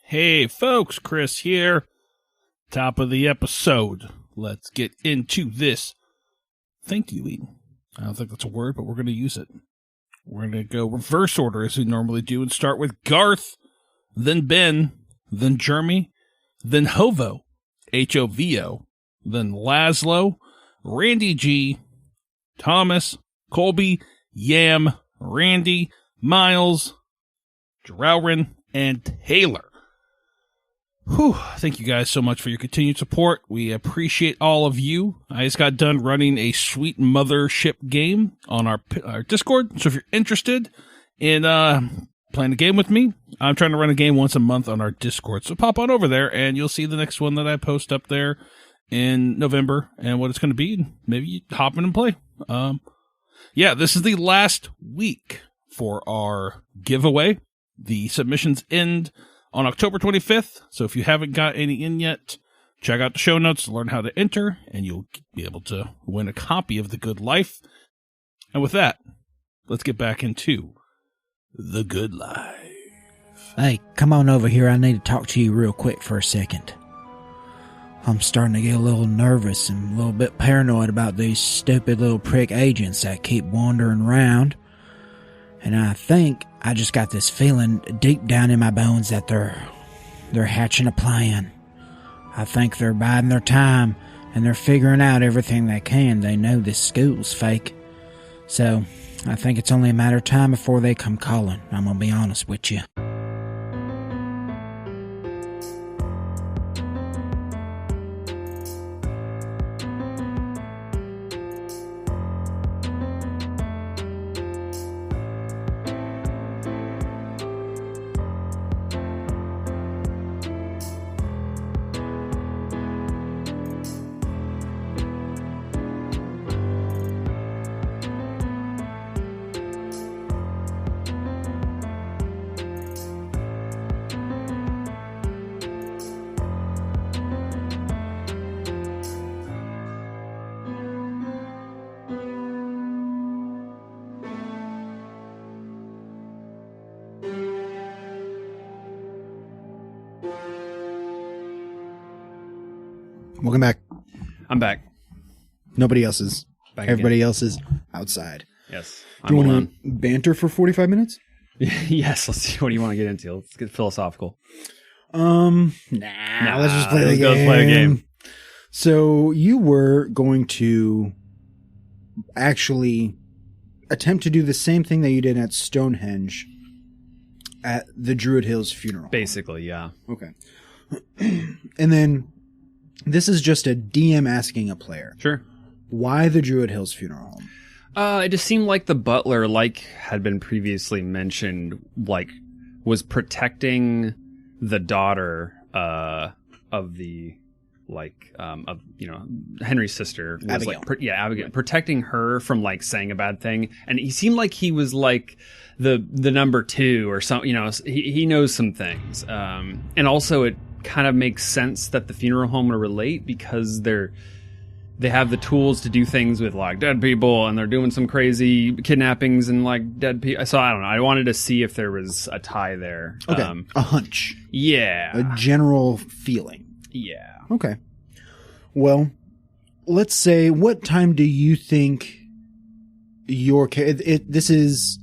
Hey folks, Chris here. Top of the episode. Let's get into this thank you-ing. I don't think that's a word, but we're going to use it. We're going to go reverse order as we normally do and start with Garth, then Ben, then Jeremy, then Hovo, H-O-V-O, then Laszlo, Randy G, Thomas, Colby, Yam, Randy, Miles, Drowrin, and Taylor. Whew, thank you guys so much for your continued support. We appreciate all of you. I just got done running a sweet mothership game on our Discord, so if you're interested in playing a game with me, I'm trying to run a game once a month on our Discord, so pop on over there, and you'll see the next one that I post up there in November, and what it's going to be, and maybe you hop in and play. Yeah, this is the last week for our giveaway. The submissions end on October 25th, so if you haven't got any in yet, check out the show notes to learn how to enter, and you'll be able to win a copy of The Good Life. And with that, let's get back into The Good Life. Hey, come on over here. I need to talk to you real quick for a second. I'm starting to get a little nervous and a little bit paranoid about these stupid little prick agents that keep wandering around. And I think I just got this feeling deep down in my bones that they're hatching a plan. I think they're biding their time and they're figuring out everything they can. They know this school's fake. So I think it's only a matter of time before they come calling. I'm gonna be honest with you. Welcome back. I'm back. Nobody else is. Back Everybody again. else is outside. Yes. Do you want to banter for 45 minutes? Yes. Let's see. What do you want to get into? Let's get philosophical. Let's just play the game. Let's play a game. So you were going to actually attempt to do the same thing that you did at Stonehenge at the Druid Hills funeral. Basically, yeah. Okay. And then this is just a DM asking a player. Sure. Why the Druid Hills funeral home? It just seemed like the butler, like had been previously mentioned, like was protecting the daughter of the of Henry's sister was Abigail. Abigail, protecting her from like saying a bad thing, and he seemed like he was like the number two or something. He knows some things, and also it kind of makes sense that the funeral home would relate because they have the tools to do things with like dead people, and they're doing some crazy kidnappings and like dead people. So I don't know. I wanted to see if there was a tie there. Okay, a hunch. Yeah. A general feeling. Yeah. Okay. Well, let's say, what time do you think your this is,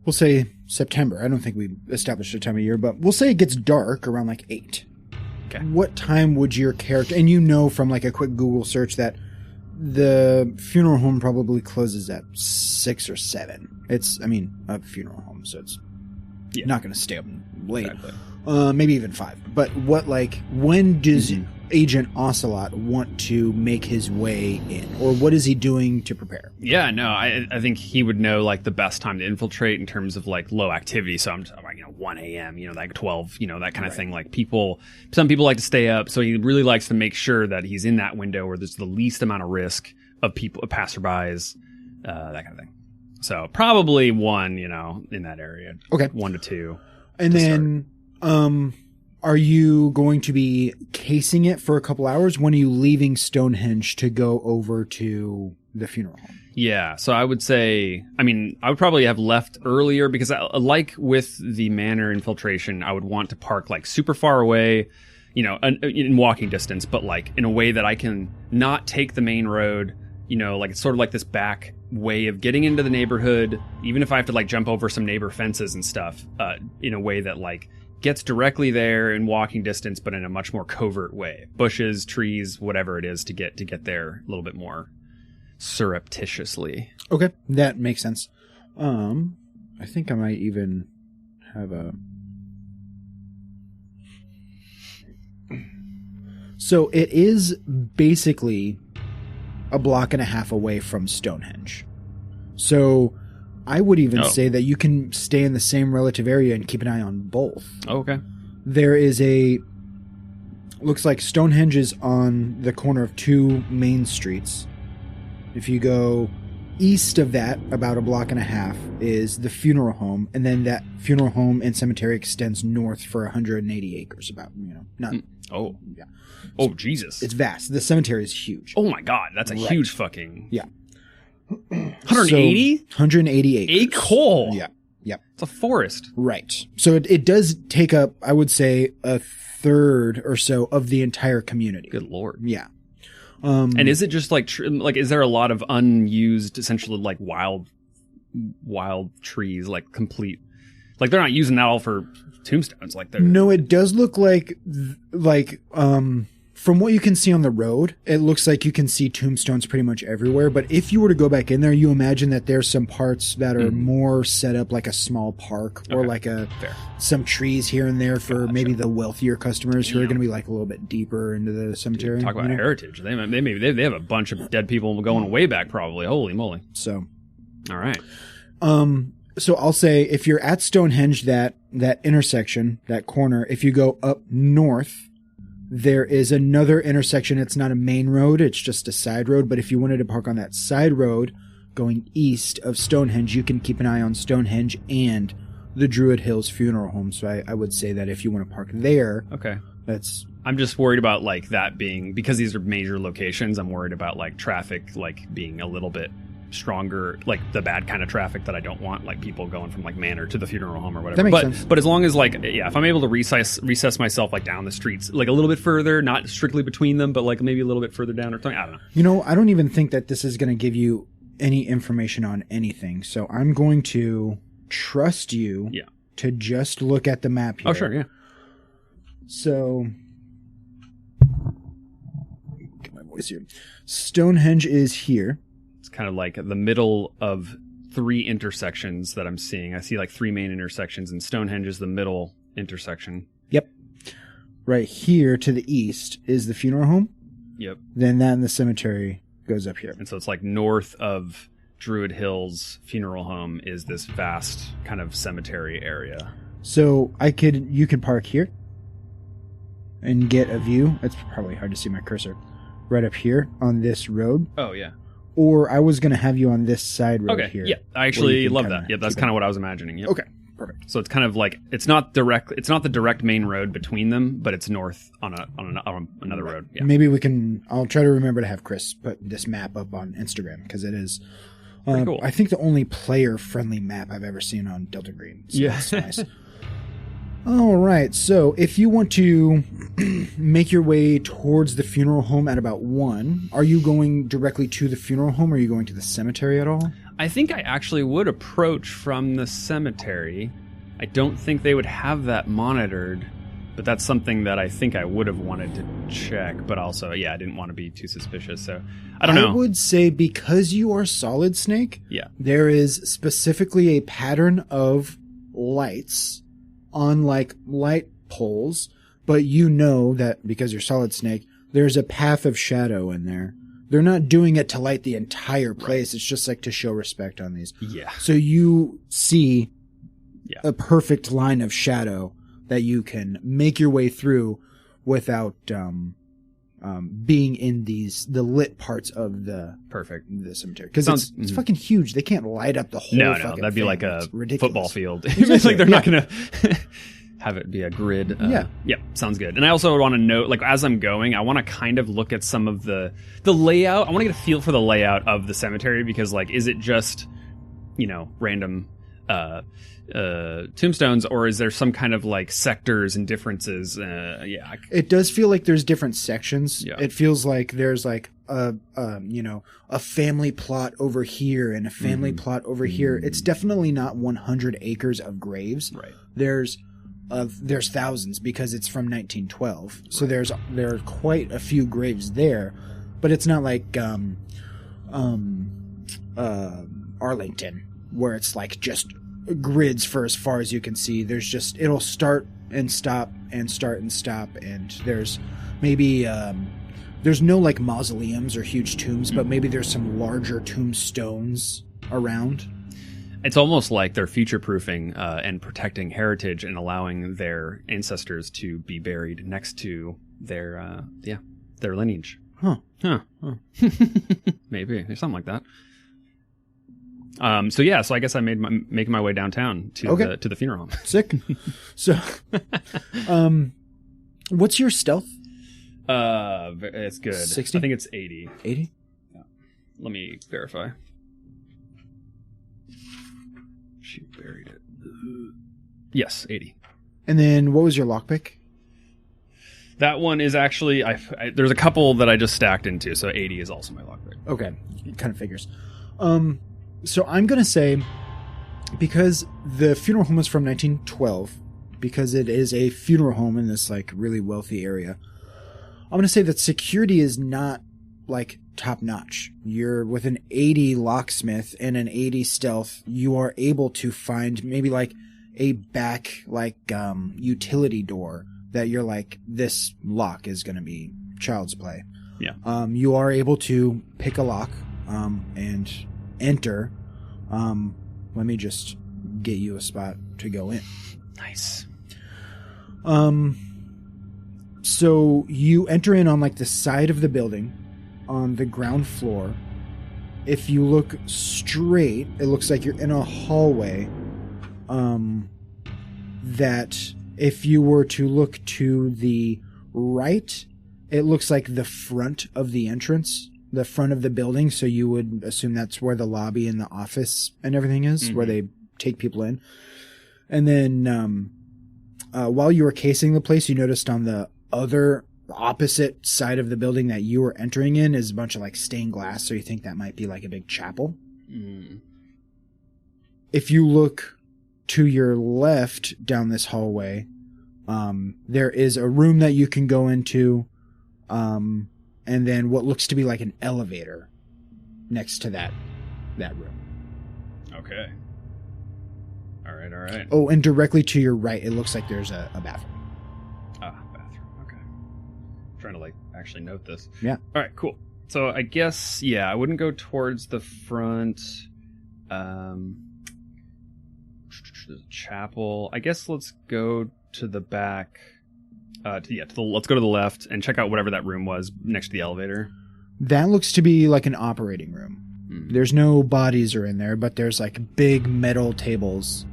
we'll say September. I don't think we established a time of year, but we'll say it gets dark around like 8. Okay. What time would your character, and you know from like a quick Google search that the funeral home probably closes at 6 or 7. It's, a funeral home, so it's not going to stay up late. Exactly. Maybe even 5. But when does Agent Ocelot want to make his way in? Or what is he doing to prepare? Yeah, no, I think he would know like the best time to infiltrate in terms of like low activity. So I'm just like, 1 a.m., like 12, that kind of thing. Like some people like to stay up. So he really likes to make sure that he's in that window where there's the least amount of risk of passerbys, that kind of thing. So probably 1, in that area. Okay. 1 to 2. And then, are you going to be casing it for a couple hours? When are you leaving Stonehenge to go over to the funeral home. Yeah, so I would say, I mean, I would probably have left earlier because like with the manor infiltration, I would want to park like super far away, you know, in walking distance, but like in a way that I can not take the main road, you know, like it's sort of like this back way of getting into the neighborhood, even if I have to like jump over some neighbor fences and stuff, in a way that like gets directly there in walking distance, but in a much more covert way. Bushes, trees, whatever it is to get there a little bit more surreptitiously. Okay, that makes sense. I think I might even have a... So it is basically a block and a half away from Stonehenge. So I would even say that you can stay in the same relative area and keep an eye on both. Oh, okay. There is looks like Stonehenge is on the corner of two main streets. If you go east of that, about a block and a half, is the funeral home, and then that funeral home and cemetery extends north for 180 acres, about, you know, not... Oh. Yeah. Oh, Jesus. It's vast. The cemetery is huge. Oh, my God. That's a huge fucking... Yeah. 180? 180 acres. A coal. Yeah. Yeah. It's a forest. Right. So it does take up, I would say, a third or so of the entire community. Good Lord. Yeah. And is it just like is there a lot of unused, essentially like wild trees, like complete, like they're not using that all for tombstones, like they're... No, it does look like from what you can see on the road, it looks like you can see tombstones pretty much everywhere. But if you were to go back in there, you imagine that there's some parts that are more set up like a small park or like some trees here and there for maybe the wealthier customers who are going to be like a little bit deeper into the cemetery. Talk about heritage. They have a bunch of dead people going way back, probably. Holy moly. So, all right. So I'll say if you're at Stonehenge, that intersection, that corner, if you go up north, there is another intersection. It's not a main road. It's just a side road. But if you wanted to park on that side road going east of Stonehenge, you can keep an eye on Stonehenge and the Druid Hills Funeral Home. So I would say that if you want to park there, okay, I'm just worried about like that being, because these are major locations, I'm worried about like traffic like being a little bit stronger, like the bad kind of traffic that I don't want, like people going from like Manor to the funeral home or whatever. That makes sense. But as long as like, yeah, if I'm able to recess myself like down the streets, like a little bit further, not strictly between them, but like maybe a little bit further down or something. I don't know. You know, I don't even think that this is going to give you any information on anything. So I'm going to trust you to just look at the map here. Oh, sure, yeah. So, get my voice here. Stonehenge is here. Kind of like the middle of three intersections that I'm seeing. I see like three main intersections, and Stonehenge is the middle intersection. Yep. Right here to the east is the funeral home. Yep. Then that and the cemetery goes up here. And so it's like north of Druid Hills Funeral Home is this vast kind of cemetery area. So you could park here and get a view. It's probably hard to see my cursor. Right up here on this road. Oh, yeah. Or I was going to have you on this side road here. Yeah, I actually love that. Yeah, that's kind of what I was imagining. Yep. Okay, perfect. So it's kind of like it's not the direct main road between them, but it's north on another road. Yeah. Maybe I'll try to remember to have Chris put this map up on Instagram because it is cool. I think the only player friendly map I've ever seen on Delta Green. So that's nice. All right, so if you want to make your way towards the funeral home at about 1, are you going directly to the funeral home, or are you going to the cemetery at all? I think I actually would approach from the cemetery. I don't think they would have that monitored, but that's something that I think I would have wanted to check, but also, I didn't want to be too suspicious, so I don't know. I would say because you are Solid Snake, there is specifically a pattern of lights on like light poles, but you know that because you're Solid Snake, there's a path of shadow in there. They're not doing it to light the entire place. It's just like to show respect on these. Yeah. So you see a perfect line of shadow that you can make your way through without being in the lit parts of the cemetery, because it's fucking huge. They can't light up the whole. No, that'd be like a football field. It's like they're not gonna have it be a grid. Yeah. Yep, sounds good. And I also want to note, like, as I'm going, I want to kind of look at some of the layout. I want to get a feel for the layout of the cemetery, because, like, is it just, random tombstones, or is there some kind of, like, sectors and differences? It does feel like there's different sections. Yeah. It feels like there's, like, a family plot over here and a family plot over here. It's definitely not 100 acres of graves. Right. There's thousands, because it's from 1912. So there are quite a few graves there, but it's not like Arlington, where it's like just grids for as far as you can see. There's just, it'll start and stop and start and stop, and there's maybe there's no like mausoleums or huge tombs, but maybe there's some larger tombstones around. It's almost like they're future-proofing and protecting heritage and allowing their ancestors to be buried next to their lineage. Huh. Maybe there's something like that. So I guess I making my way downtown to the funeral home. Sick. So, what's your stealth? It's good. 60? I think it's 80. 80? Yeah. Let me verify. She buried it. Yes, 80. And then what was your lockpick? That one is actually there's a couple that I just stacked into, so 80 is also my lockpick. Okay, it kind of figures. So I'm gonna say, because the funeral home was from 1912, because it is a funeral home in this like really wealthy area, I'm gonna say that security is not like top notch. You're with an 80 locksmith and an 80 stealth, you are able to find maybe like a back like utility door that you're like, this lock is gonna be child's play. Yeah. You are able to pick a lock and enter. Let me just get you a spot to go in. Nice. So you enter in on like the side of the building on the ground floor. If you look straight, it looks like you're in a hallway. That if you were to look to the right, it looks like the front of the entrance, the front of the building. So you would assume that's where the lobby and the office and everything is, where they take people in. And then while you were casing the place, you noticed on the opposite side of the building that you were entering in is a bunch of like stained glass. So you think that might be like a big chapel. If you look to your left down this hallway, there is a room that you can go into, and then what looks to be like an elevator next to that room. Okay. All right. Oh, and directly to your right, it looks like there's a bathroom. Bathroom. Okay. I'm trying to like actually note this. Yeah. All right, cool. So I guess, I wouldn't go towards the front. There's a chapel. I guess let's go to the back. Let's go to the left and check out whatever that room was next to the elevator. That looks to be like an operating room. There's no bodies are in there, but there's like big metal tables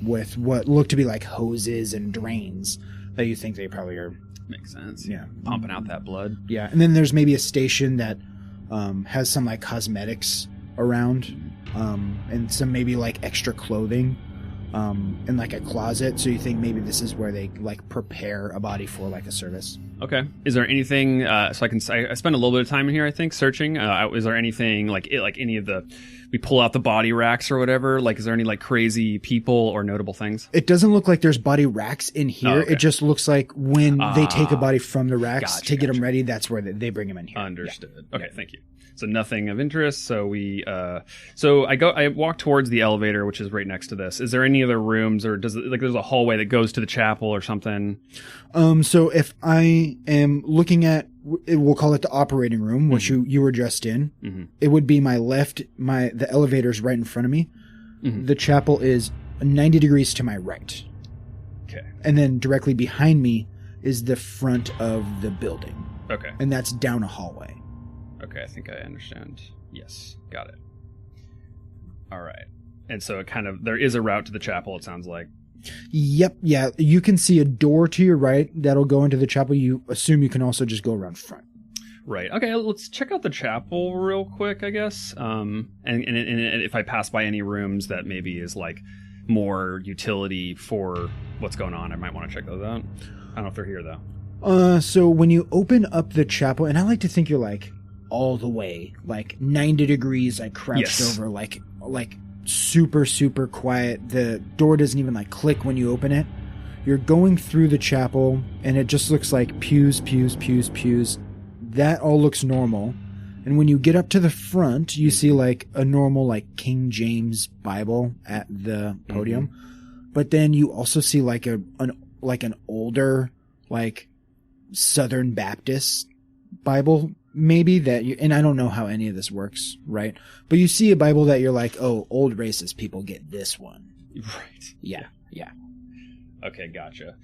with what look to be like hoses and drains that you think they probably are. Makes sense. Yeah. Pumping out that blood. Yeah. And then there's maybe a station that has some like cosmetics around, and some maybe like extra clothing, and like a closet. So you think maybe this is where they like prepare a body for like a service. Okay. Is there anything? I spend a little bit of time in here, I think, searching. Is there anything like any of the? We pull out the body racks or whatever. Like, is there any like crazy people or notable things? It doesn't look like there's body racks in here. Oh, okay. It just looks like when they take a body from the racks Gotcha, to get them ready, that's where they bring them in here. Understood. Yeah. Okay, thank you. So nothing of interest. So I walk towards the elevator, which is right next to this. Is there any other rooms, or does it like there's a hallway that goes to the chapel or something? So if I am looking at, we'll call it the operating room, which you were just in, it would be my left, the elevator's right in front of me. The chapel is 90 degrees to my right. Okay. And then directly behind me is the front of the building. Okay. And that's down a hallway. Okay, I think I understand. Yes, got it. All right. And so there is a route to the chapel, it sounds like. Yep. Yeah. You can see a door to your right that'll go into the chapel. You assume you can also just go around front. Right. Okay, let's check out the chapel real quick, I guess. And if I pass by any rooms that maybe is like more utility for what's going on, I might want to check those out. I don't know if they're here though. So when you open up the chapel, and I like to think you're like all the way, like 90 degrees, like crouched over, like super, super quiet. The door doesn't even like click when you open it. You're going through the chapel and it just looks like pews. That all looks normal. And when you get up to the front, you see like a normal like King James Bible at the podium. But then you also see like an older like Southern Baptist Bible maybe that you, and I don't know how any of this works, right? But you see a Bible that you're like, oh, old racist people get this one. Right. Yeah. Okay, gotcha.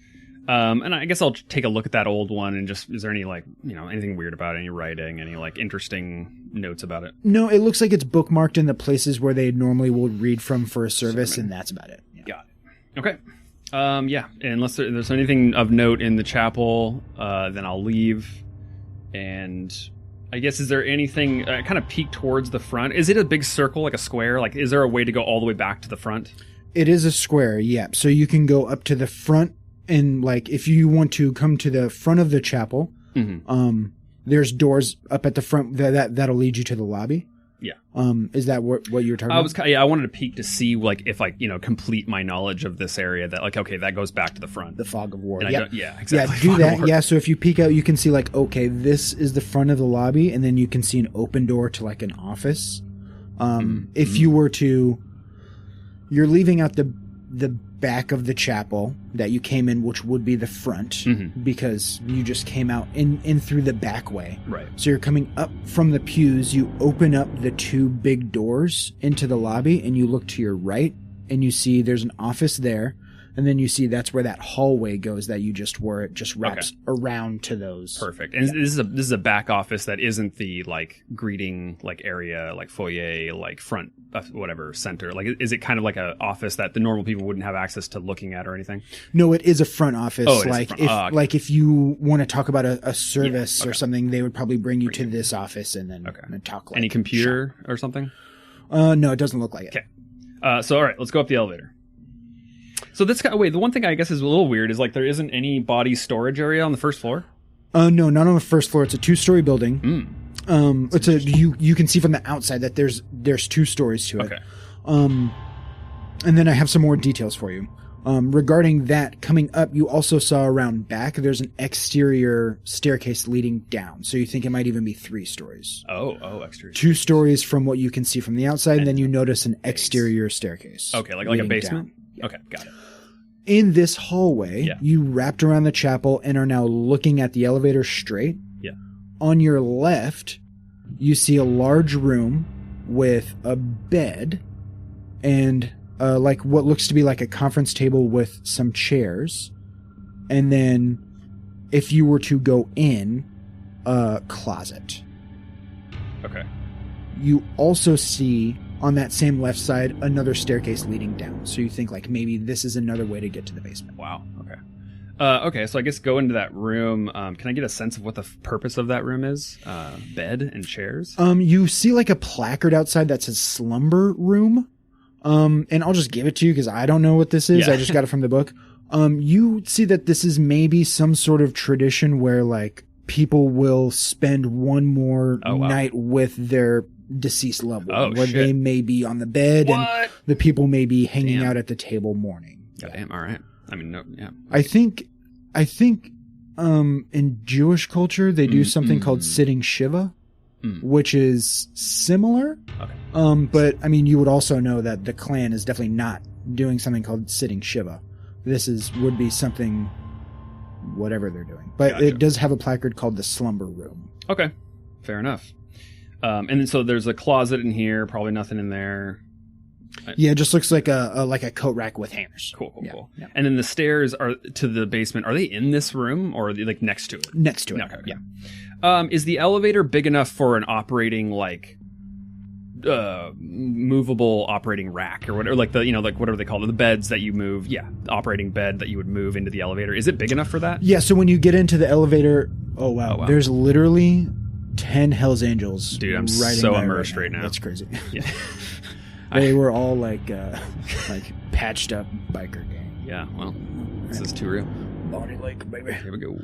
And I guess I'll take a look at that old one and just, is there any like, anything weird about it, any writing, any like interesting notes about it? No, it looks like it's bookmarked in the places where they normally would read from for a service, and that's about it. Yeah. Got it. Okay. Yeah, unless there's anything of note in the chapel, then I'll leave. And I guess, is there anything kind of peek towards the front? Is it a big circle, like a square? Like, is there a way to go all the way back to the front? It is a square, yeah. So you can go up to the front, and like if you want to come to the front of the chapel, there's doors up at the front that'll lead you to the lobby. Yeah. Is that what you were talking about? I wanted to peek to see like if I complete my knowledge of this area, that like, okay, that goes back to the front. The fog of war. Yeah, exactly. Yeah, do that. Yeah, so if you peek out, you can see like, okay, this is the front of the lobby, and then you can see an open door to like an office. If you were to, you're leaving out the back of the chapel that you came in, which would be the front, because you just came out in through the back way. Right. So you're coming up from the pews, you open up the two big doors into the lobby, and you look to your right, and you see there's an office there, and then you see that's where that hallway goes that you just were. It just wraps around to those. Perfect. And this is a back office that isn't the like greeting like area, like foyer, like front whatever center. Like, is it kind of like a office that the normal people wouldn't have access to looking at or anything? No, it is a front office. Oh, like if you want to talk about a service or something, they would probably bring you to this office and then talk. Like any computer or something? No, it doesn't look like it. Okay. So all right, let's go up the elevator. So this guy, the one thing I guess is a little weird is like there isn't any body storage area on the first floor. No, not on the first floor. It's a 2-story building. It's you can see from the outside that there's 2 stories to it. Okay. And then I have some more details for you. Regarding that, coming up, you also saw around back, there's an exterior staircase leading down. So you think it might even be 3 stories. Oh, exterior. 2 stories from what you can see from the outside, and then you notice an exterior staircase. Okay, like a basement? Down. Yeah. Okay, got it. In this hallway, you wrapped around the chapel and are now looking at the elevator straight. Yeah. On your left, you see a large room with a bed and like what looks to be like a conference table with some chairs. And then if you were to go in, a closet. Okay. You also see on that same left side another staircase leading down. So you think like maybe this is another way to get to the basement. Wow. Okay. Okay, so I guess go into that room. Can I get a sense of what the purpose of that room is? Bed and chairs? You see like a placard outside that says slumber room. And I'll just give it to you because I don't know what this is. I just got it from the book. You see that this is maybe some sort of tradition where like people will spend one more night with their deceased loved one, where they may be on the bed and the people may be hanging out at the table mourning. Damn, all right. I mean, no, yeah. I think in Jewish culture they do something called sitting Shiva, which is similar. Okay. But I mean, you would also know that the Klan is definitely not doing something called sitting Shiva. This would be something, whatever they're doing. But it does have a placard called the slumber room. Okay, fair enough. And then so there's a closet in here, probably nothing in there. Yeah, it just looks like a coat rack with hangers. Cool. Yeah. And then the stairs are to the basement. Are they in this room or are they like next to it? Next to it. Okay. Yeah. Is the elevator big enough for an operating like movable operating rack or whatever, like the like whatever they call it, the beds that you move. Yeah, the operating bed that you would move into the elevator. Is it big enough for that? Yeah. So when you get into the elevator, oh wow. There's literally 10 Hell's Angels. Dude, I'm riding so by immersed right now. That's crazy. Yeah. They were all like patched up biker gang. Yeah. Well, this is too real. Bonnie Lake, baby. Here we go.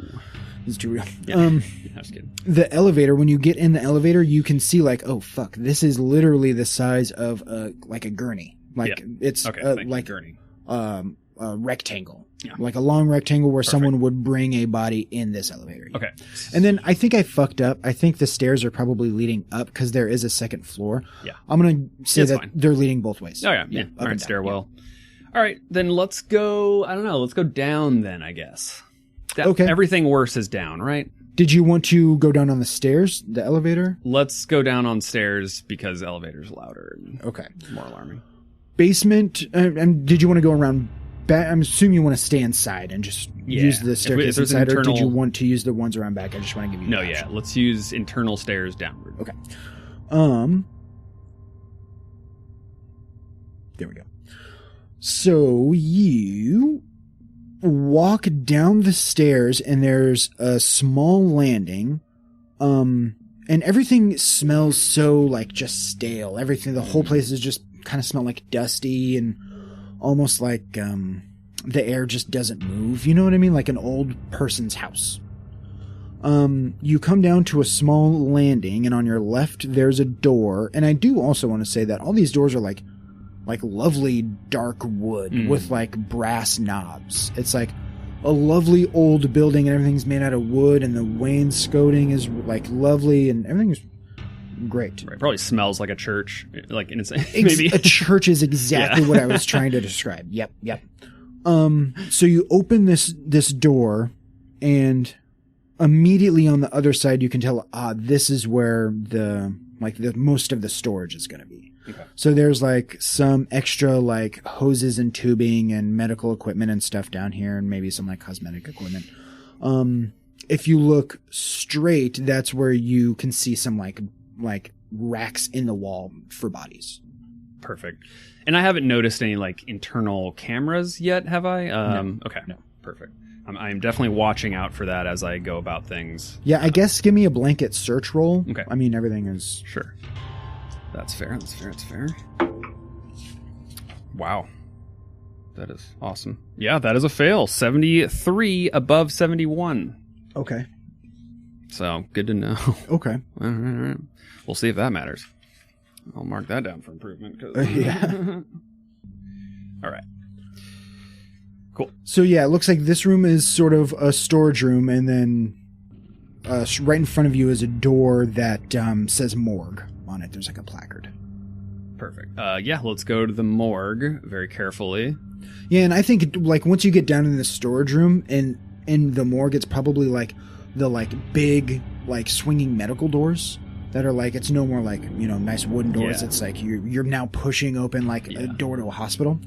It's too real. Yeah. I was kidding. The elevator, when you get in the elevator, you can see like, oh fuck, this is literally the size of a gurney. Like it's like gurney. A rectangle. Yeah. Like a long rectangle where someone would bring a body in this elevator. Okay. And then I think I fucked up. I think the stairs are probably leading up because there is a second floor. Yeah. I'm going to say that fine. they're leading both ways. Oh, yeah. All right, stairwell. Yeah. All right, then let's go, I don't know, let's go down then, I guess. Okay. Everything worse is down, right? Did you want to go down on the stairs, the elevator? Let's go down on stairs because elevator's louder and more alarming. Basement, did you want to go around back? I'm assuming you want to stay inside and just use the staircase inside, or did you want to use the ones around back? I just want to give you the option. Let's use internal stairs downward. Okay. There we go. So you walk down the stairs and there's a small landing. And everything smells so like just stale. Everything, the whole place is just kind of smell like dusty and almost like the air just doesn't move. You know what I mean? Like an old person's house. You come down to a small landing and on your left there's a door. And I do also want to say that all these doors are like lovely dark wood with like brass knobs. It's like a lovely old building and everything's made out of wood and the wainscoting is like lovely and everything is great. Right, probably smells like a church, like in maybe a church is exactly what I was trying to describe. Yep. So you open this door and immediately on the other side you can tell this is where the most of the storage is going to be. Okay. So there's like some extra like hoses and tubing and medical equipment and stuff down here and maybe some like cosmetic equipment. If you look straight, that's where you can see some like racks in the wall for bodies. Perfect. And I haven't noticed any like internal cameras yet, have I? No. Okay. No. Perfect. I'm definitely watching out for that as I go about things. Yeah, I guess give me a blanket search roll. Okay. I mean, everything is... Sure. That's fair. Wow. That is awesome. Yeah, that is a fail. 73 above 71. Okay. So, good to know. Okay. All right. We'll see if that matters. I'll mark that down for improvement. Yeah. All right. Cool. So, yeah, it looks like this room is sort of a storage room, and then right in front of you is a door that says morgue on it. There's like a placard. Perfect. Yeah, let's go to the morgue very carefully. Yeah, and I think like once you get down in the storage room and in the morgue, it's probably like the like big like swinging medical doors that are like, it's no more like, you know, nice wooden doors. Yeah. It's like you're now pushing open like a door to a hospital.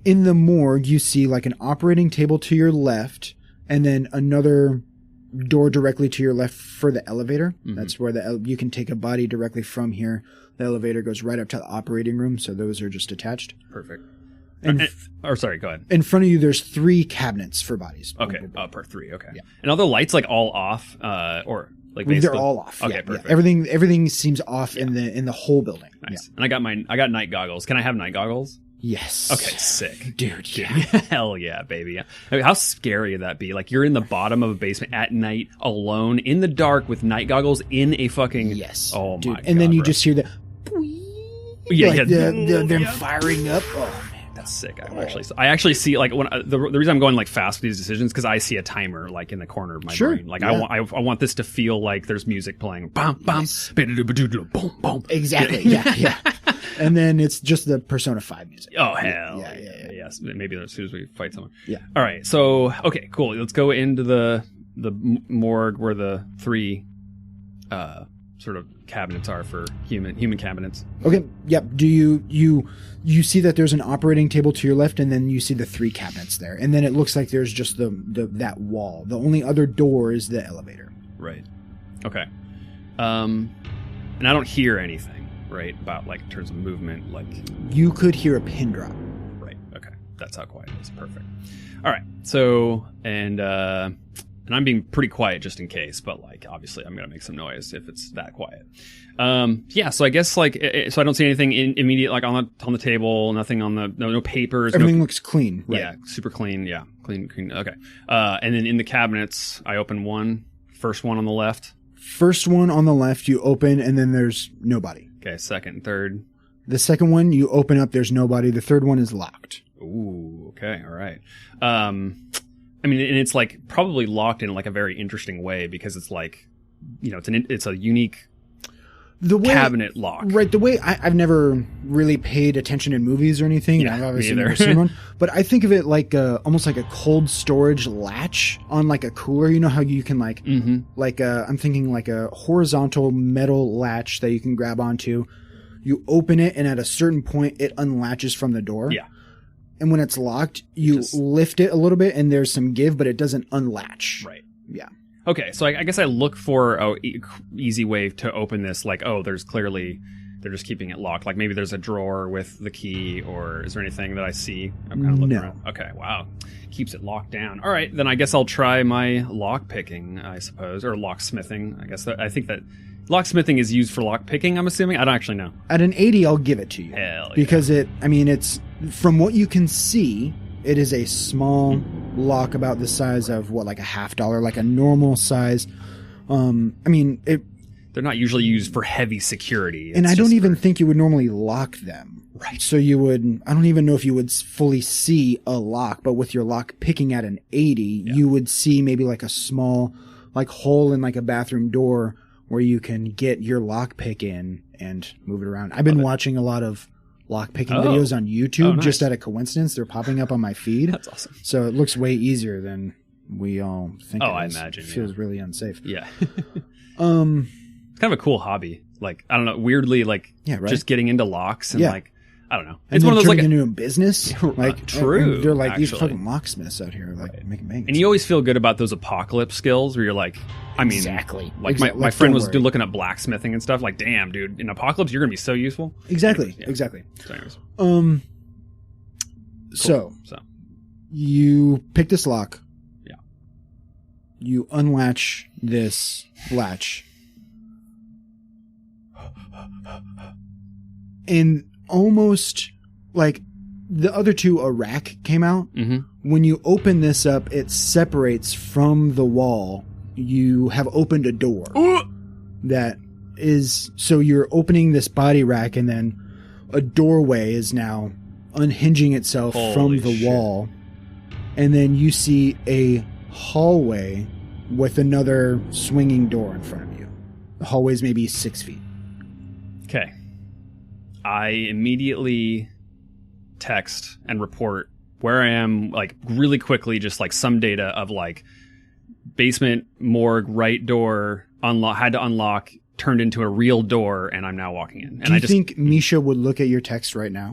In the morgue, you see like an operating table to your left and then another door directly to your left for the elevator. Mm-hmm. That's where you can take a body directly from here. The elevator goes right up to the operating room, so those are just attached. Perfect. Sorry, go ahead. In front of you, there's 3 cabinets for bodies. Okay, per 3. Okay. Yeah. And are the lights like all off, or like basically... They're all off. Okay, yeah, perfect. Yeah. Everything seems off in the whole building. Nice. Yeah. And I got night goggles. Can I have night goggles? Yes. Okay, sick. Dude, yeah. Hell yeah, baby. I mean, how scary would that be? Like, you're in the bottom of a basement at night, alone, in the dark, with night goggles, in a fucking... Yes. Oh, dude. my God, And then you bro. just hear the... Yeah, them firing up. Oh, man. That's sick. I actually see, like, when the reason I'm going, like, fast with these decisions, because I see a timer, like, in the corner of my brain. Like, yeah. I want this to feel like there's music playing. Bum, bum, boom, boom. Exactly. Yeah. And then it's just the Persona 5 music. Oh, hell. Yeah. Yes. Maybe as soon as we fight someone. Yeah. All right. So, okay, cool. Let's go into the morgue where the 3 sort of cabinets are for human cabinets. Okay. Yep. Do you see that there's an operating table to your left, and then you see the 3 cabinets there, and then it looks like there's just that wall. The only other door is the elevator. Right. Okay. And I don't hear anything, right, about like in terms of movement, like You could hear a pin drop. right. Okay, that's how quiet it is. Perfect. All right. So and I'm being pretty quiet just in case, but like obviously I'm gonna make some noise if it's that quiet. Yeah. So I guess like so I don't see anything immediate like on the table, nothing on the no papers. Everything looks clean. Right? Yeah, super clean. Yeah, clean. Okay. And then in the cabinets, I open one. First one on the left. First one on the left, you open, and then there's nobody. Okay, second and third. The second one, you open up, there's nobody. The third one is locked. Ooh, okay, all right. I mean, and it's like probably locked in like a very interesting way because it's like, you know, it's a unique cabinet lock. Right, the way I've never really paid attention in movies or anything. Yeah, I've obviously me either. never seen one. But I think of it like almost like a cold storage latch on like a cooler. You know how you can like, I'm thinking like a horizontal metal latch that you can grab onto. You open it and at a certain point it unlatches from the door. Yeah. And when it's locked, you lift it a little bit and there's some give, but it doesn't unlatch. Right. Yeah. Okay, so I guess I look for a easy way to open this. Like, oh, there's clearly they're just keeping it locked. Like maybe there's a drawer with the key, or is there anything that I see? I'm kind of looking around. Okay, wow, keeps it locked down. All right, then I guess I'll try my lock picking, I suppose, or locksmithing. I guess I think that locksmithing is used for lock picking. I'm assuming. I don't actually know. At an 80, I'll give it to you. Hell yeah. Because it's from what you can see, it is a small lock about the size of like a $50, like a normal size. They're not usually used for heavy security. And I don't even think you would normally lock them. Right. So I don't even know if you would fully see a lock, but with your lock picking at an 80, you would see maybe like a small like hole in like a bathroom door where you can get your lock pick in and move it around. I've been watching a lot of lock picking videos on YouTube. Nice. Just out of coincidence. They're popping up on my feed. That's awesome. So it looks way easier than we all think. I imagine. It feels really unsafe. Yeah. It's kind of a cool hobby. Like, I don't know, weirdly, like, just getting into locks and like, I don't know. It's one of those like into a business. Like, true. And they're like these fucking locksmiths out here, like making bangs. And you always feel good about those apocalypse skills where you're like, I mean, exactly. Like my friend was looking at blacksmithing and stuff. Like, damn, dude, in apocalypse, you're gonna be so useful. Exactly. Yeah. Exactly. So, anyways. Cool. So you pick this lock. Yeah. You unlatch this latch. And almost like the other two, a rack came out. Mm-hmm. When you open this up, it separates from the wall. You have opened a door that is, so you're opening this body rack and then a doorway is now unhinging itself from the wall. And then you see a hallway with another swinging door in front of you. The hallway's maybe 6 feet. Okay. I immediately text and report where I am, like really quickly, just like some data of like basement, morgue, right door, had to unlock, turned into a real door, and I'm now walking in. And Do you think Misha would look at your text right now?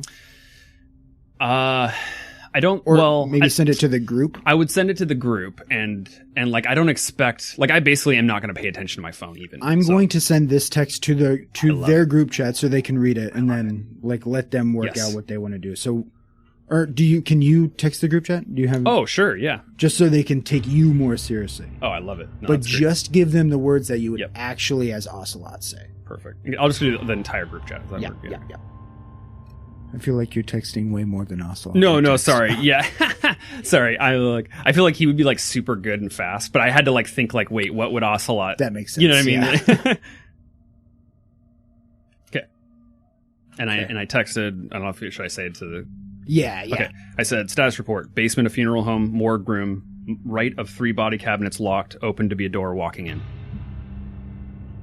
I don't. Or maybe send it to the group. I would send it to the group, and like I don't expect. Like I basically am not going to pay attention to my phone even. I'm going to send this text to their group chat so they can read it and then like let them work out what they want to do. So, or can you text the group chat? Do you have? Oh sure, yeah. Just so they can take you more seriously. Oh, I love it. No, but just give them the words that you would actually, as Ocelot, say. Perfect. I'll just do the entire group chat. Yeah. I feel like you're texting way more than Ocelot. No, sorry. Yeah. Sorry. I feel like he would be like super good and fast, but I had to like think like, wait, what would Ocelot? That makes sense. You know what I mean? Yeah. Okay. And I texted, I don't know should I say it to the... Yeah. Okay. I said, status report, basement of funeral home, morgue room, right of 3 body cabinets locked, open to be a door walking in.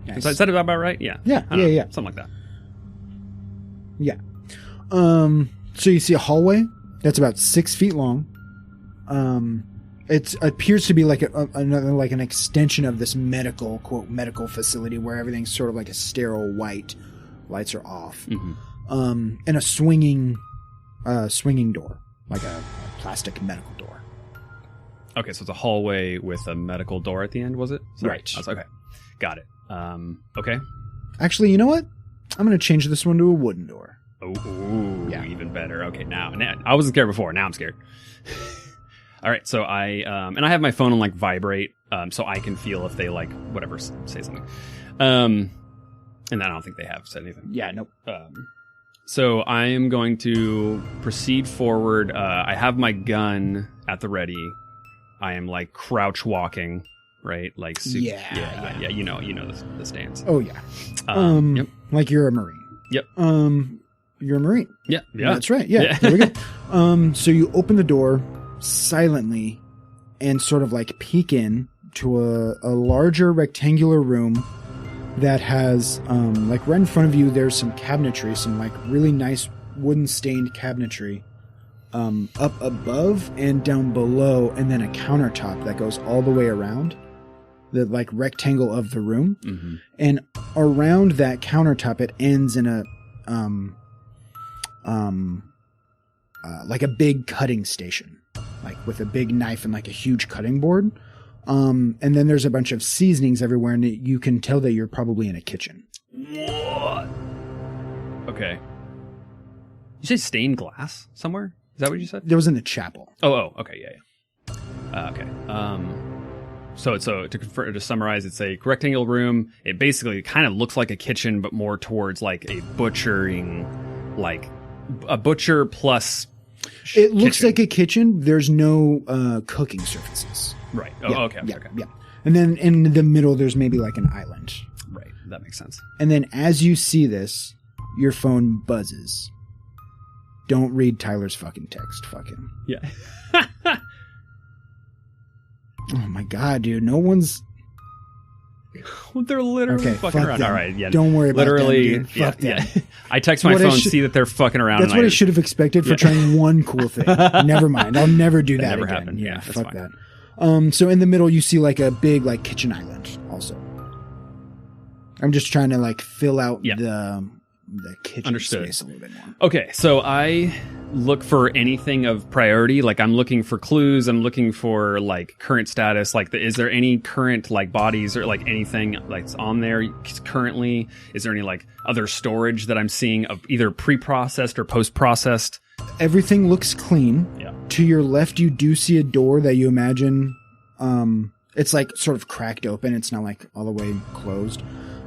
Nice. Is that about right? Yeah. Yeah. Something like that. Yeah. So you see a hallway that's about 6 feet long. It appears to be like another like an extension of this medical facility where everything's sort of like a sterile white. Lights are off. Mm-hmm. And a swinging door, like a plastic medical door. Okay, so it's a hallway with a medical door at the end, was it? Sorry. Right. Okay, got it. Okay. Actually, you know what? I'm going to change this one to a wooden door. Oh, yeah, even better. Okay, now I wasn't scared before. Now I'm scared. All right, so I have my phone on like vibrate, so I can feel if they like whatever say something. And I don't think they have said anything. Yeah, nope. So I am going to proceed forward. I have my gun at the ready. I am like crouch walking, right? Like yeah. You know the stance. Oh yeah. Yep. Like you're a Marine. Yep. You're a Marine. Yeah. That's right. Yeah. There we go. So you open the door silently and sort of like peek in to a larger rectangular room that has like right in front of you there's some cabinetry, some like really nice wooden stained cabinetry up above and down below, and then a countertop that goes all the way around the like rectangle of the room. Mm-hmm. And around that countertop it ends in a like a big cutting station, like with a big knife and like a huge cutting board. And then there's a bunch of seasonings everywhere, and you can tell that you're probably in a kitchen. What? Okay. You say stained glass somewhere? Is that what you said? There was in the chapel. Oh, okay, yeah. Okay. So to summarize, it's a rectangular room. It basically kind of looks like a kitchen, but more towards like a butchering, like a butcher plus. It looks like a kitchen. There's no cooking surfaces. Right. Oh, Yeah, okay. Yeah. And then in the middle, there's maybe like an island. Right. That makes sense. And then as you see this, your phone buzzes. Don't read Tyler's fucking text. Fuck him. Yeah. Oh my god, dude. No one's... They're literally fucking around. Them. All right. Yeah. Don't worry about literally, them, dude. Fuck them. Yeah. I text my phone, see that they're fucking around. That's what I should have expected for trying one cool thing. Never mind. I'll never do that never again. happened. Yeah, That's fuck fine. that. So in the middle, you see like a big like kitchen island also. I'm just trying to like fill out the kitchen space a little bit more. Okay, so I look for anything of priority. Like I'm looking for clues. I'm looking for like current status. Like is there any current like bodies or like anything like on there currently? Is there any like other storage that I'm seeing of either pre-processed or post-processed? Everything looks clean. Yeah. To your left, you do see a door that you imagine it's like sort of cracked open. It's not like all the way closed.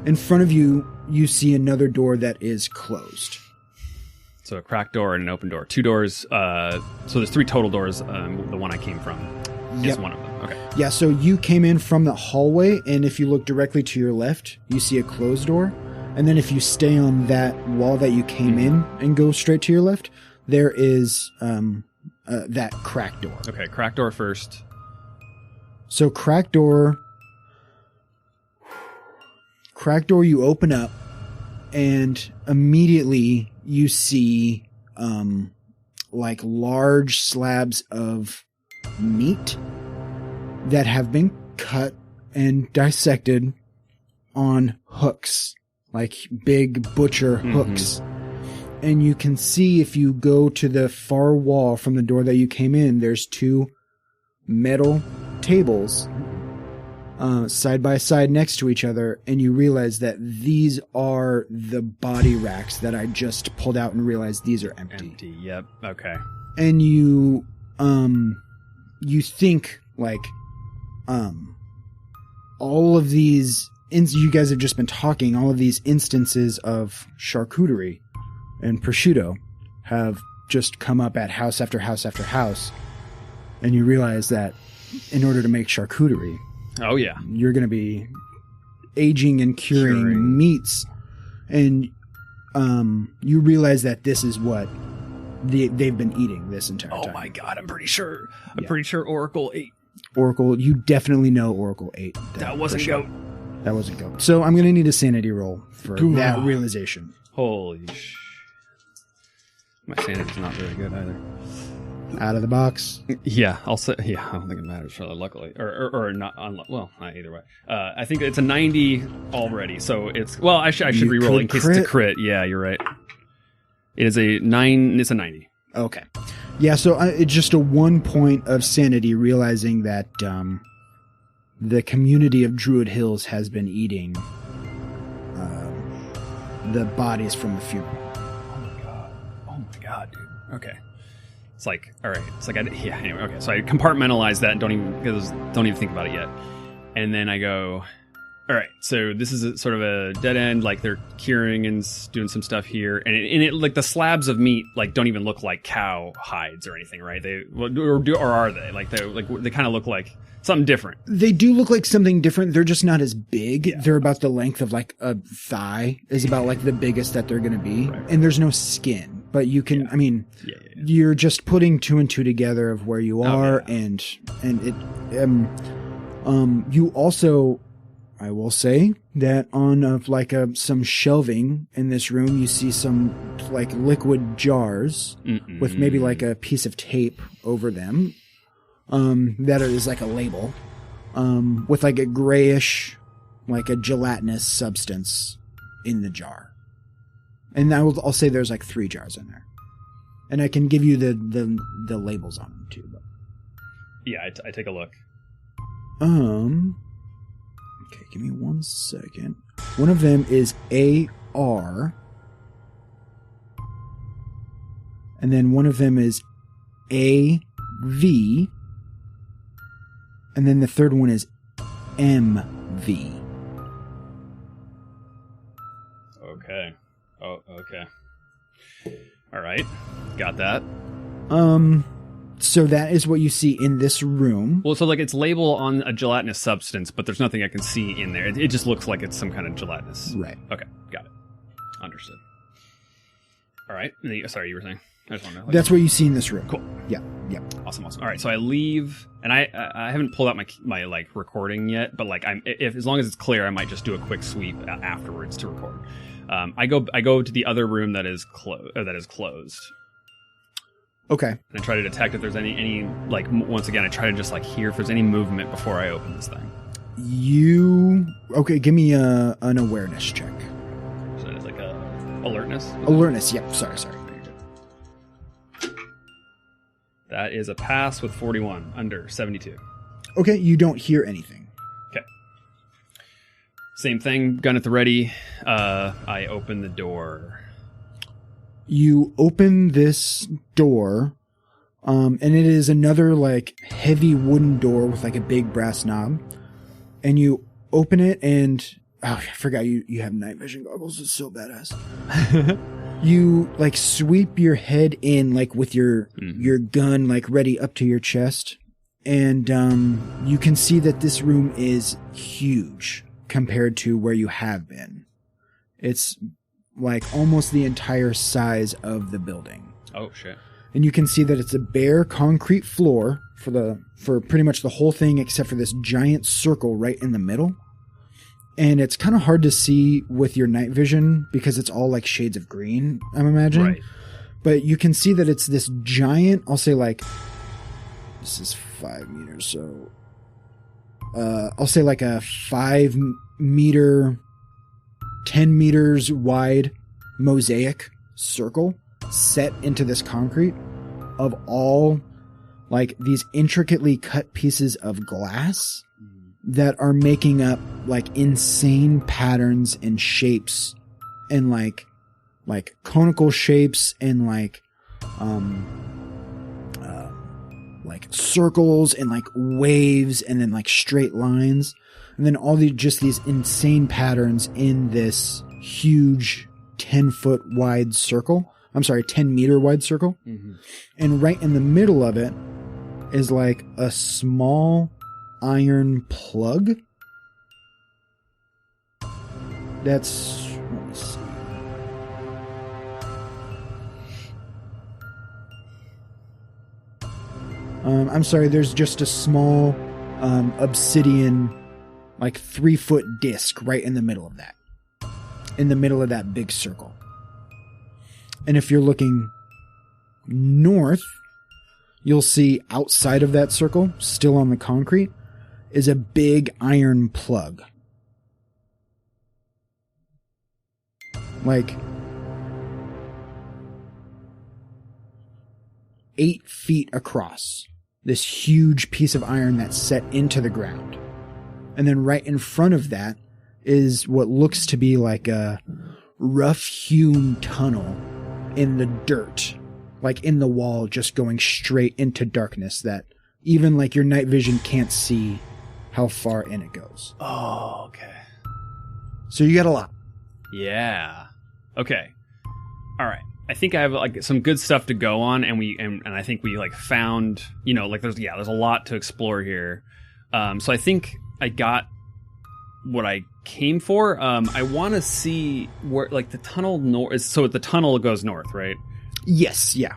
In front of you, you see another door that is closed. So a cracked door and an open door. 2 doors. So there's 3 total doors. The one I came from is one of them. Okay. Yeah, so you came in from the hallway, and if you look directly to your left, you see a closed door. And then if you stay on that wall that you came in and go straight to your left, there is that cracked door. Okay, cracked door first. So cracked door, you open up, and immediately you see like large slabs of meat that have been cut and dissected on hooks, like big butcher hooks. And you can see if you go to the far wall from the door that you came in, there's 2 metal tables side by side next to each other, and you realize that these are the body racks that I just pulled out and realized these are empty. Yep. Okay. And you think like all of these you guys have just been talking, all of these instances of charcuterie and prosciutto have just come up at house after house after house, and you realize that in order to make charcuterie, oh yeah, you're going to be aging and curing meats, and you realize that this is what they've been eating this entire time. Oh my god, I'm pretty sure Oracle ate. Oracle, you definitely know Oracle ate. That wasn't goat. That wasn't goat. So I'm going to need a sanity roll for that realization. Holy sh! My sanity's not very good either. Out of the box. Yeah, I'll say. Yeah, I don't think it matters. Really, luckily, or not. Well, not either way. I think it's a 90 already. So it's I should re-roll in case it's a crit. Yeah, you're right. It is a 9. It's a 90. Okay. Yeah. So it's just a 1 point of sanity, realizing that the community of Druid Hills has been eating the bodies from the funeral. Oh my god, dude. Okay. It's like, all right. It's like, anyway, okay. So I compartmentalize that and don't even think about it yet. And then I go, all right, so this is sort of a dead end. Like they're curing and doing some stuff here, and it like the slabs of meat like don't even look like cow hides or anything, right? Or are they? Like they kind of look like something different. They do look like something different. They're just not as big. Yeah. They're about the length of like a thigh is about like the biggest that they're going to be, right. And there's no skin. But you can, I mean, you're just putting two and two together of where you are, and it. You also. I will say that on some shelving in this room, you see some like liquid jars with maybe like a piece of tape over them. That is like a label, with like a grayish, like a gelatinous substance in the jar. And I'll say there's like 3 jars in there, and I can give you the labels on them too. But. Yeah, I take a look. Okay, give me 1 second. One of them is AR. And then one of them is AV. And then the third one is MV. Okay. Oh, okay. All right. Got that. So that is what you see in this room. Well, so like it's labeled on a gelatinous substance, but there's nothing I can see in there. It just looks like it's some kind of gelatinous. Right. Okay, got it. Understood. All right. Sorry, you were saying? I just want to know. That's what you see in this room. Cool. Yeah. Awesome. All right. So I leave, and I haven't pulled out my like recording yet, but like as long as it's clear, I might just do a quick sweep afterwards to record. I go to the other room that is closed. Okay. And I try to detect if there's any like, once again, I try to just like hear if there's any movement before I open this thing. Okay, give me an awareness check. So it's like a alertness? Alertness, yep. Sorry. That is a pass with 41, under 72. Okay, you don't hear anything. Okay. Same thing, gun at the ready. I open the door. You open this door, and it is another like heavy wooden door with like a big brass knob. And you open it, and I forgot you have night vision goggles. It's so badass. You like sweep your head in like with your gun like ready up to your chest, and you can see that this room is huge compared to where you have been. It's like almost the entire size of the building. Oh shit. And you can see that it's a bare concrete floor for pretty much the whole thing except for this giant circle right in the middle. And it's kind of hard to see with your night vision because it's all like shades of green, I'm imagining. Right. But you can see that it's this giant, I'll say like, this is 5 meters, so I'll say like a 5 meter, 10 meters wide mosaic circle set into this concrete of all like these intricately cut pieces of glass that are making up like insane patterns and shapes and like conical shapes and like circles and like waves and then like straight lines. And then all these insane patterns in this huge 10-foot wide circle. I'm sorry, 10-meter wide circle. Mm-hmm. And right in the middle of it is like a small iron plug. That's... let me see. I'm sorry, there's just a small obsidian like 3-foot disc right in the middle of that. In the middle of that big circle. And if you're looking north, you'll see outside of that circle, still on the concrete, is a big iron plug. Like 8 feet across. This huge piece of iron that's set into the ground. And then right in front of that is what looks to be like a rough-hewn tunnel in the dirt, like in the wall, just going straight into darkness that even like your night vision can't see how far in it goes. Oh, okay. So you got a lot. Yeah. Okay. All right. I think I have like some good stuff to go on, and I think we like found, you know, like there's a lot to explore here. So I think I got what I came for. I want to see where like the tunnel north. So the tunnel goes north, right? Yes. Yeah.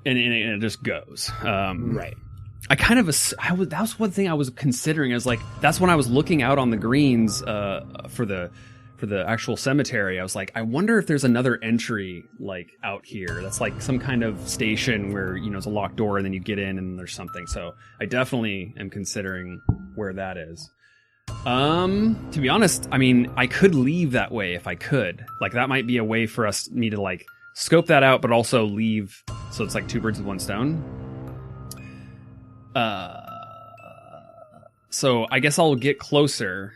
And it just goes. Right. I kind of that was one thing I was considering. Is like that's when I was looking out on the greens for the actual cemetery. I was like, I wonder if there's another entry like out here that's like some kind of station where, you know, it's a locked door and then you get in and there's something. So I definitely am considering where that is. To be honest, I mean, I could leave that way if I could. Like that might be a way for me to like scope that out, but also leave. So it's like two birds with one stone. So I guess I'll get closer.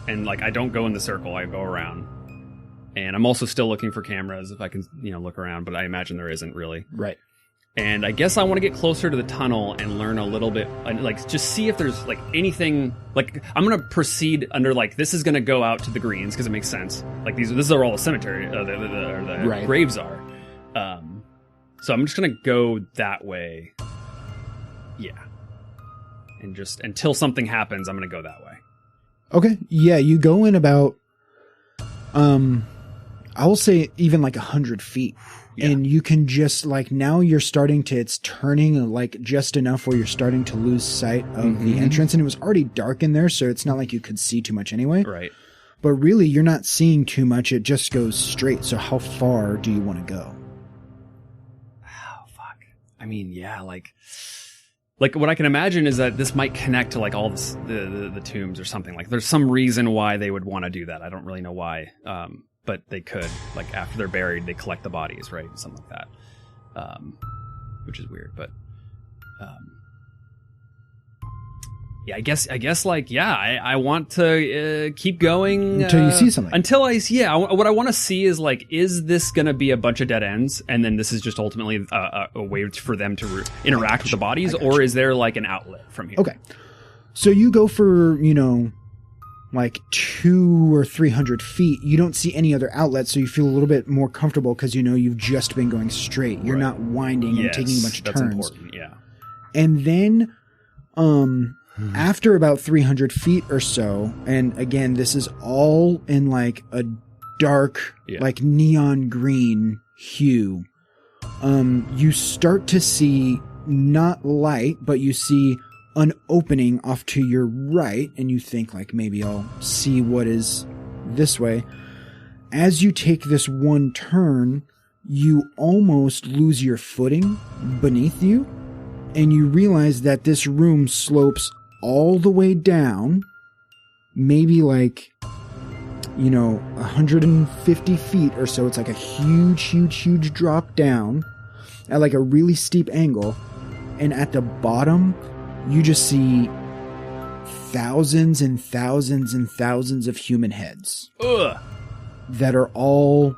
And like I don't go in the circle, I go around. And I'm also still looking for cameras if I can, you know, look around, but I imagine there isn't really. Right. And I guess I want to get closer to the tunnel and learn a little bit, and like just see if there's like anything. Like I'm gonna proceed under like this is gonna go out to the greens because it makes sense. Like this are all the cemetery, the right. graves are. So I'm just gonna go that way. Yeah. And just until something happens, I'm gonna go that way. Okay. Yeah, you go in about, I will say even like 100 feet. Yeah. And you can just like, now you're starting to, it's turning like just enough where you're starting to lose sight of the entrance. And it was already dark in there, so it's not like you could see too much anyway. Right. But really, you're not seeing too much. It just goes straight. So how far do you want to go? Oh, fuck. I mean, yeah, like what I can imagine is that this might connect to like all the tombs or something. Like there's some reason why they would want to do that. I don't really know why. But they could, like after they're buried, they collect the bodies, right? Something like that. Which is weird, but yeah, I guess like, yeah, I want to keep going until you see something. Until what I want to see is like, is this going to be a bunch of dead ends, and then this is just ultimately a way for them to interact with the bodies, or is there like an outlet from here? Okay, so you go for, you know, like 200 or 300 feet. You don't see any other outlets, so you feel a little bit more comfortable because you know you've just been going straight. You're not winding and taking a bunch of turns. That's important, yeah. And then, after about 300 feet or so, and again, this is all in like a dark, like neon green hue, you start to see not light, but you see an opening off to your right, and you think like, maybe I'll see what is this way. As you take this one turn, you almost lose your footing beneath you, and you realize that this room slopes all the way down, maybe like, you know, 150 feet or so. It's like a huge drop down at like a really steep angle, and at the bottom you just see thousands and thousands and thousands of human heads. Ugh. That are all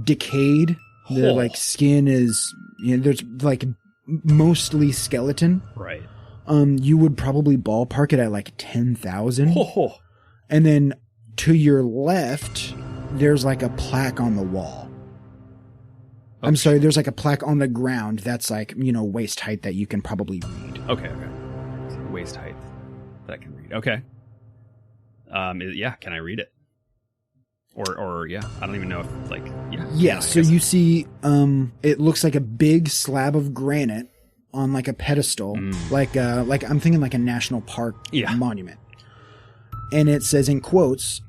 decayed. Their like skin is, you know, there's like mostly skeleton. Right. You would probably ballpark it at like 10,000. Oh. And then to your left, there's like a plaque on the wall. Okay. I'm sorry, there's like a plaque on the ground that's like, you know, waist height that you can probably read. Okay. So waist height that I can read. Okay. Yeah, can I read it? Or yeah, I don't even know if like, yeah. Yeah, so you see, it looks like a big slab of granite on like a pedestal, like I'm thinking like a national park monument. And it says in quotes,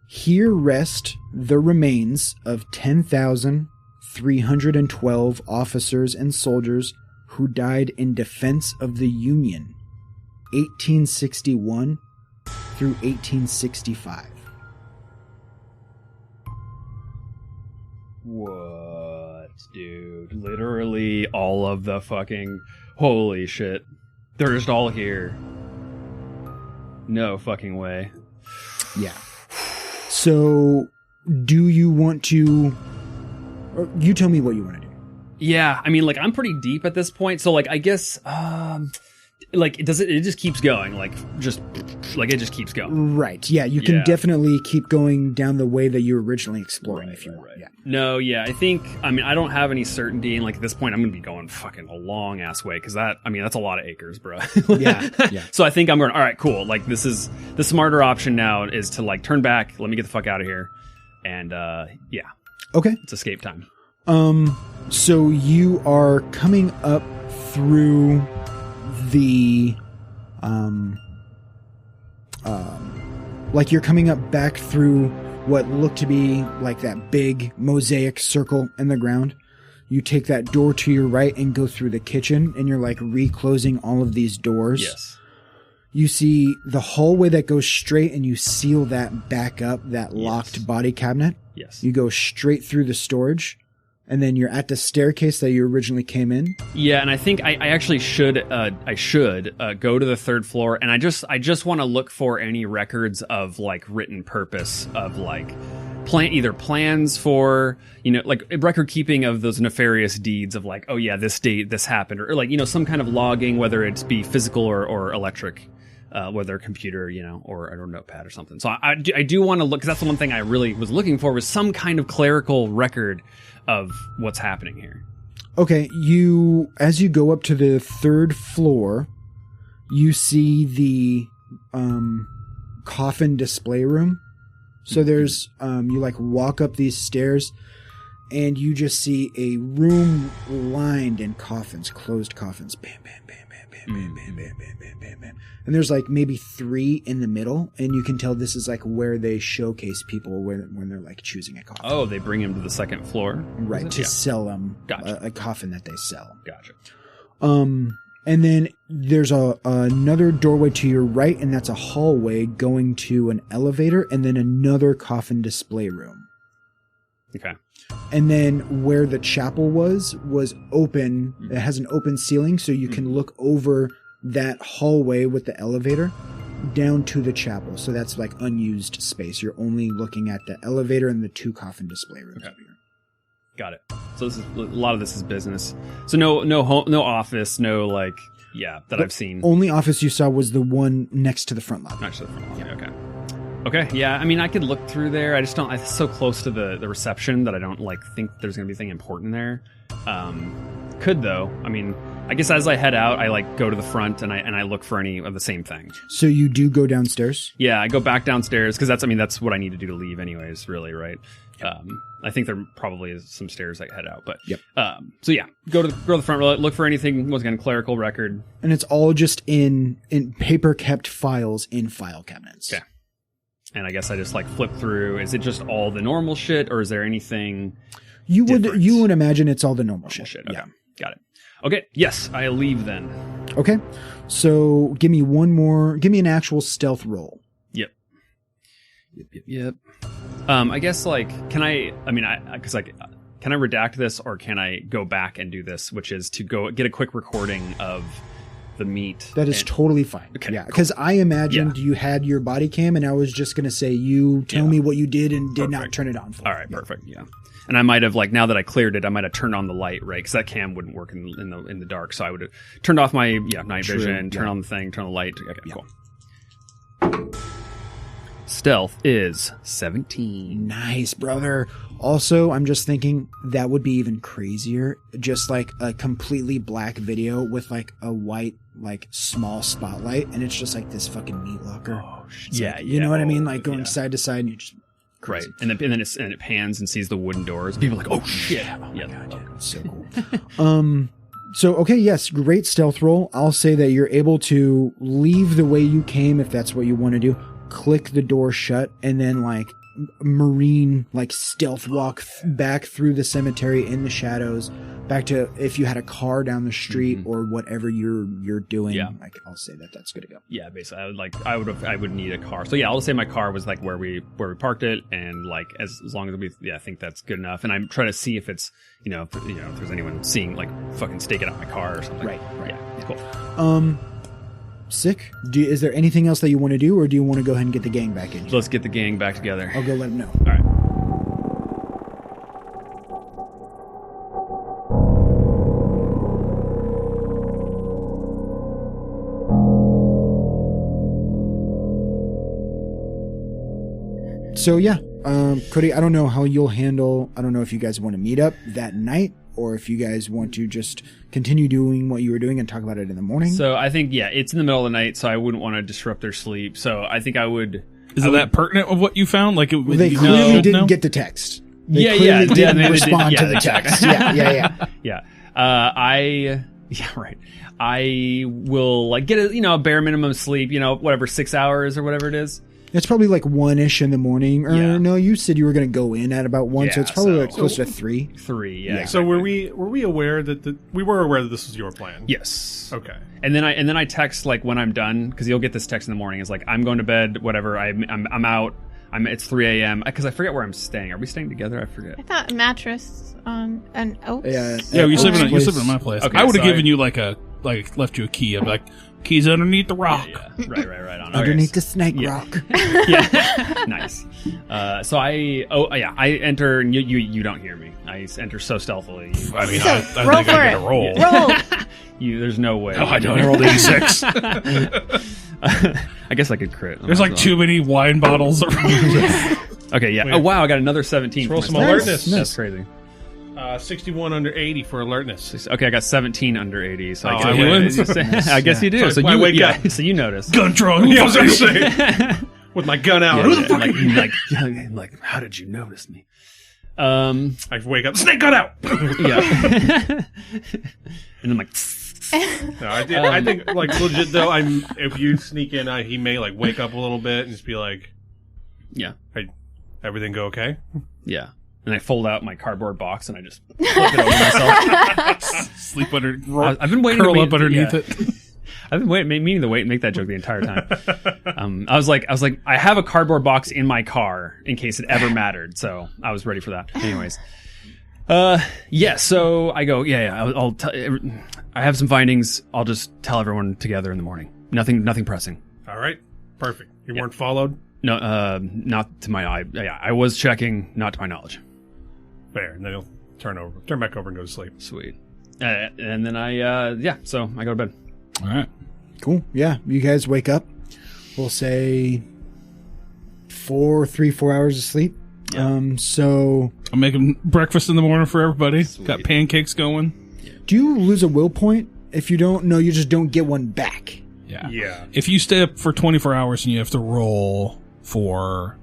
"Here rest the remains of 10,312 officers and soldiers who died in defense of the Union, 1861 through 1865. What, dude? Literally all of the fucking... Holy shit. They're just all here. No fucking way. Yeah. So, do you want to... Or you tell me what you want to do. Yeah, I mean, like, I'm pretty deep at this point, so, like, I guess, like, it just keeps going, like, it just keeps going. Right, yeah, you can definitely keep going down the way that you were originally exploring if you want. Right. Yeah. No, yeah, I think, I mean, I don't have any certainty, and, like, at this point, I'm going to be going fucking a long-ass way, because that's a lot of acres, bro. Yeah. So I think I'm going, all right, cool, like, this is, the smarter option now is to, like, turn back, let me get the fuck out of here, and, yeah. Okay. It's escape time. So you are coming up through the, like you're coming up back through what looked to be like that big mosaic circle in the ground. You take that door to your right and go through the kitchen, and you're like reclosing all of these doors. Yes. You see the hallway that goes straight, and you seal that back up, that locked body cabinet. Yes. You go straight through the storage, and then you're at the staircase that you originally came in. Yeah, and I think I actually should go to the third floor, and I just want to look for any records of like written purpose of like either plans for, you know, like record keeping of those nefarious deeds of like, oh yeah, this date this happened, or like, you know, some kind of logging, whether it's be physical or electric. Whether computer, you know, or a notepad or something. So I do want to look, because that's the one thing I really was looking for, was some kind of clerical record of what's happening here. Okay, as you go up to the third floor, you see the coffin display room. So there's you like walk up these stairs, and you just see a room lined in coffins, closed coffins. Bam, bam, bam, bam, bam, bam, bam, bam, bam, bam, bam, bam. And there's like maybe 3 in the middle, and you can tell this is like where they showcase people when they're like choosing a coffin. Oh, they bring him to the second floor? Right, to sell them Gotcha. a coffin that they sell. Gotcha. And then there's another doorway to your right, and that's a hallway going to an elevator, and then another coffin display room. Okay. And then where the chapel was open. It has an open ceiling, so you can look over that hallway with the elevator down to the chapel. So that's like unused space. You're only looking at the elevator and the 2 coffin display rooms. Okay. Got it. So this is a lot of this is business. So no home, no office, no like I've seen. Only office you saw was the one next to the front lobby. Next to the front lobby. Yeah. Okay. Yeah. I mean, I could look through there. I just don't. It's so close to the reception that I don't like think there's gonna be anything important there. Could though. I mean, I guess as I head out, I like go to the front and I look for any of the same thing. So you do go downstairs? Yeah, I go back downstairs because that's what I need to do to leave anyways, really, right? Yep. I think there probably is some stairs that head out, but yep. So yeah, go to the front, look for anything, once again, clerical record. And it's all just in paper kept files in file cabinets. Okay. And I guess I just like flip through. Is it just all the normal shit, or is there anything you would imagine it's all the normal shit. Okay. Yeah. Got it. Okay, yes, I leave then. Okay, so give me an actual stealth roll. Yep. I guess like, can I redact this, or can I go back and do this, which is to go get a quick recording of the meat? That is totally fine. Okay, yeah, because I imagined you had your body cam, and I was just going to say, you tell me what you did and did not turn it on for. All right, perfect. Yeah. And I might have, like, now that I cleared it, I might have turned on the light, right? Because that cam wouldn't work in the dark. So I would have turned off my night vision, turn on the thing, turn the light. Okay, cool. Stealth is 17. Nice, brother. Also, I'm just thinking that would be even crazier. Just like a completely black video with like a white, like small spotlight, and it's just like this fucking meat locker. Oh, like, you know what I mean? Like going side to side, and you just. Crazy. Right, and then it pans and sees the wooden doors. People are like, oh shit! Yeah, that's so cool. So okay, yes, great stealth roll. I'll say that you're able to leave the way you came if that's what you want to do. Click the door shut, and then like marine like stealth walk back through the cemetery in the shadows, back to if you had a car down the street or whatever you're doing. Yeah, like I'll say that's good to go. Yeah, basically, I would need a car. So yeah, I'll say my car was like where we parked it, and like as long as I think that's good enough. And I'm trying to see if it's if there's anyone seeing like fucking staking out my car or something. Right. Yeah, cool. Sick. Is there anything else that you want to do, or do you want to go ahead and get the gang back in? Let's get the gang back together. I'll go let them know. All right. So yeah, Cody, I don't know how you'll handle. I don't know if you guys want to meet up that night, or if you guys want to just continue doing what you were doing and talk about it in the morning. So I think, it's in the middle of the night, so I wouldn't want to disrupt their sleep. So I think I would. Is it that pertinent of what you found? Like they clearly didn't get the text. They didn't respond to the text. Yeah. Right. I will get a bare minimum sleep. Whatever 6 hours or whatever it is. It's probably like 1-ish in the morning. Or no, you said you were going to go in at about 1, so it's probably close to 3. 3, yeah. Exactly. So were we aware that we were aware that this was your plan? Yes. Okay. And then I text when I'm done, because you'll get this text in the morning. It's I'm going to bed. Whatever. I'm out. It's 3 a.m. because I forget where I'm staying. Are we staying together? I forget. I thought mattress on an oak. Yeah. You're sleeping at my place. Okay, I would have given you left you a key. I'm like, keys underneath the rock. Yeah. Right on. Underneath the snake rock. Yeah. Nice. So I enter, and you don't hear me. I enter so stealthily. I mean, So, I think roll I for get it. a roll. Roll. There's no way. Oh, I know. I rolled 86. I guess I could crit. There's too many wine bottles around. Okay, yeah. Wait. Oh, wow, I got another 17. Roll for some my stats. alertness. That's crazy. 61 under 80 for alertness. Okay, I got 17 under 80. So Oh, I I guess, win. I guess you do. So So I you wake up. So you notice. Gun drawn. Yeah, I was going to say. With my gun out. Who the fuck are you? Like, how did you notice me? I wake up. Snake gun out. Yeah. And I'm like, No, I think legit though. If you sneak in, he may wake up a little bit and just be like, yeah, "Hey, everything go okay?" yeah. And I fold out my cardboard box and I just flip it over myself. Sleep under. I've been waiting curl to up underneath it. I've been meaning to make that joke the entire time. I was like, I have a cardboard box in my car in case it ever mattered, so I was ready for that. Anyways, so I go, I'll I have some findings. I'll just tell everyone together in the morning. Nothing pressing. All right, perfect. You weren't followed. No, not to my eye. Yeah, I was checking, not to my knowledge. Fair, and then he'll turn back over and go to sleep. Sweet. And then so I go to bed. All right. Cool. Yeah, you guys wake up. We'll say 4 hours of sleep. Yeah. So I'm making breakfast in the morning for everybody. Sweet. Got pancakes going. do you lose a will point? If you don't, no, you just don't get one back. Yeah. If you stay up for 24 hours and you have to roll for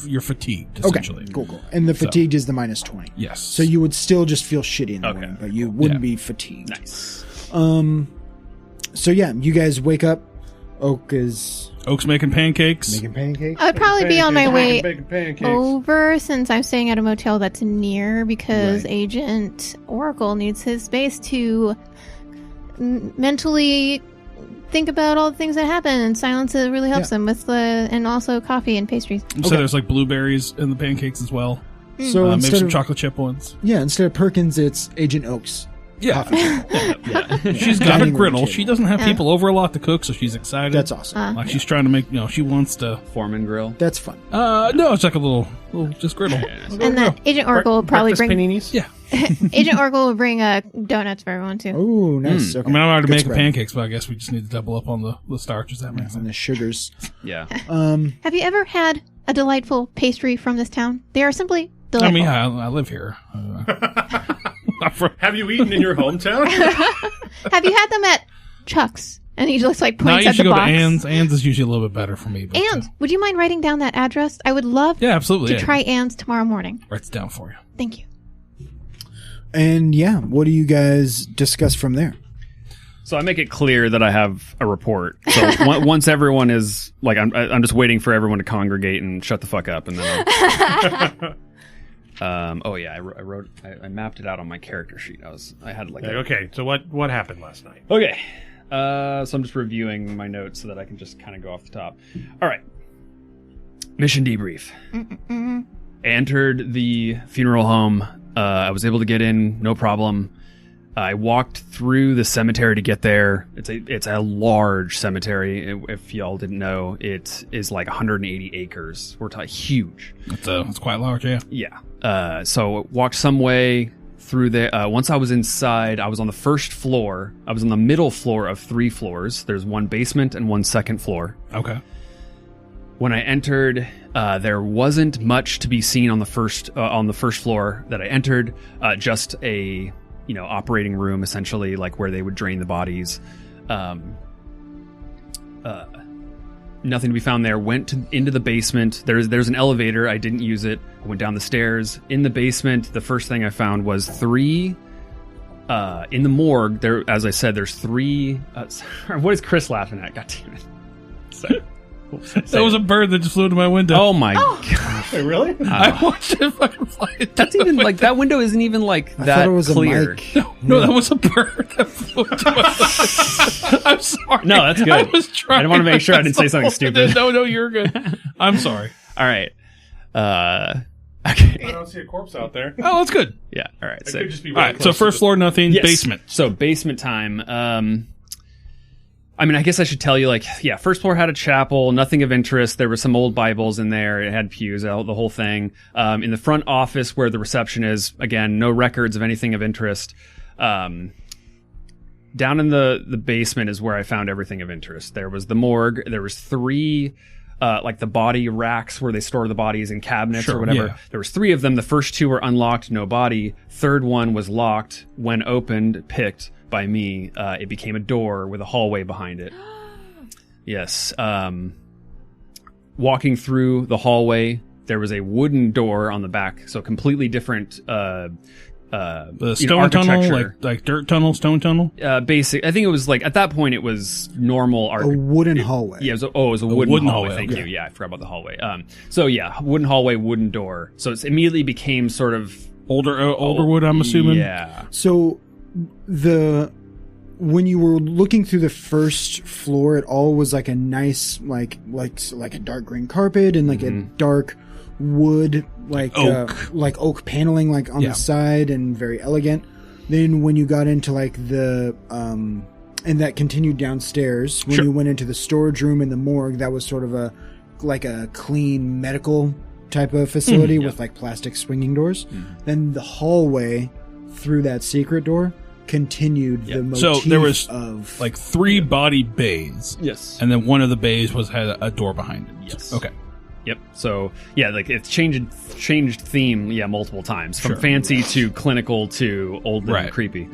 you're fatigued, essentially. Okay, cool. And the fatigued is the minus 20. Yes. So you would still just feel shitty in the morning, but you wouldn't be fatigued. Nice. So yeah, you guys wake up. Oak's making pancakes. making pancakes. I'd probably be on my way Bacon pancakes. over since I'm staying at a motel that's near because Right. Agent Oracle needs his space to mentally think about all the things that happen, and silence really helps him with and also coffee and pastries. So there's like blueberries in the pancakes as well. So Maybe instead some of chocolate chip ones. instead of Perkins, it's Agent Oak's. Yeah. Coffee. She's got a Dining room griddle. table. She doesn't have people over a lot to cook, so she's excited. That's awesome. Like she's trying to make, she wants to. Foreman grill. That's fun. No, it's like a little just griddle. And then Agent Oracle will probably Breakfast bring paninis? Yeah. Agent Oracle will bring donuts for everyone too. Oh, nice. Okay. I mean, I'm already Good making spread. pancakes, but I guess we just need to double up on the starches. That makes And sense. the sugars. Yeah. Have you ever had a delightful pastry from this town? They are simply I delightful. mean, I live here. Have you eaten in your hometown? Have you had them at Chuck's? And he just like No, I points at usually the go to box. Ann's. Ann's is usually a little bit better for me. But, And would you mind writing down that address? I would love yeah, absolutely. to yeah. try Ann's tomorrow morning. Write it down for you. Thank you. And yeah, what do you guys discuss from there? So I make it clear that I have a report. So once everyone is like, I'm just waiting for everyone to congregate and shut the fuck up, and then. I mapped it out on my character sheet. I had like. Okay, so what happened last night? Okay. So I'm just reviewing my notes so that I can just kind of go off the top. All right. Mission debrief. I entered the funeral home. I was able to get in, no problem. I walked through the cemetery to get there. It's a large cemetery. If y'all didn't know, it is like 180 acres. We're talking huge. It's quite large, yeah. Yeah. So walked some way through there. Once I was inside, I was on the first floor. I was on the middle floor of 3 floors. There's 1 basement and 1 second floor. Okay. When I entered, there wasn't much to be seen on the first floor that I entered. Just a operating room, essentially, like where they would drain the bodies. Nothing to be found there. Went into the basement. There's an elevator. I didn't use it. I went down the stairs. In the basement, the first thing I found was 3. In the morgue, there, as I said, there's 3. What is Chris laughing at? God damn it! Sorry. That was a bird that just flew into my window. Oh my god! Wait, really? I watched it fucking fly. That's even like that window isn't even like I that thought it was clear. a mic. No, that was a bird that flew into my window. I'm sorry. No, that's good. I was trying. I didn't want to make sure I didn't say something stupid. No, you're good. I'm sorry. All right. Okay. I don't see a corpse out there. Oh, that's good. Yeah. All right. It So, could just be All really right. So close to first floor, nothing. yes. Basement. So basement time. I mean, I guess I should tell you, like, yeah, first floor had a chapel, nothing of interest. There were some old Bibles in there. It had pews, the whole thing. In the front office where the reception is, again, no records of anything of interest. Down in the basement is where I found everything of interest. There was the morgue. There was 3, like the body racks where they store the bodies in cabinets or whatever. Yeah. There was 3 of them. The first 2 were unlocked, no body. Third one was locked. When opened, picked by me, it became a door with a hallway behind it. Yes. Walking through the hallway, there was a wooden door on the back, so completely different The stone tunnel, like dirt tunnel, stone tunnel. Basic. I think it was like at that point it was normal A wooden hallway. Yeah, it was a wooden hallway. Thank okay. you. Yeah, I forgot about the hallway. So yeah, wooden hallway, wooden door. So it immediately became sort of Older wood, I'm assuming. Yeah. So when you were looking through the first floor, it all was like a nice like a dark green carpet and like a dark wood like oak paneling like on the side and very elegant. Then when you got into like the and that continued downstairs when you went into the storage room in the morgue, that was sort of a clean medical type of facility with like plastic swinging doors. Then the hallway through that secret door continued the motif So there was of like 3 body bays. Yes. And then one of the bays had a door behind it. Yes. Okay. Yep. So yeah, like it's changed theme, multiple times from fancy to clinical to old and creepy,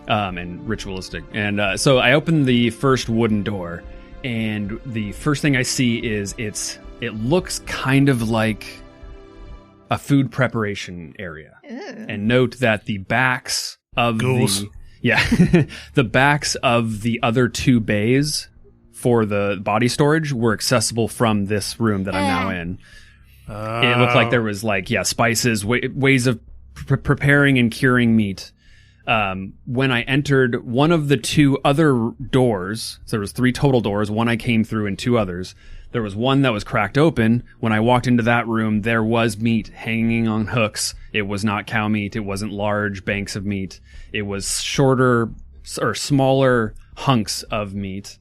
and ritualistic. And so I opened the first wooden door, and the first thing I see is it looks kind of like a food preparation area. Ew. And note that the backs of Ghouls. the backs of the other 2 bays for the body storage were accessible from this room that I'm now in. It looked like there was spices, ways of preparing and curing meat. When I entered one of the 2 other doors, so there was 3 total doors, one I came through and 2 others. There was one that was cracked open. When I walked into that room, there was meat hanging on hooks. It was not cow meat. It wasn't large banks of meat. It was shorter or smaller hunks of meat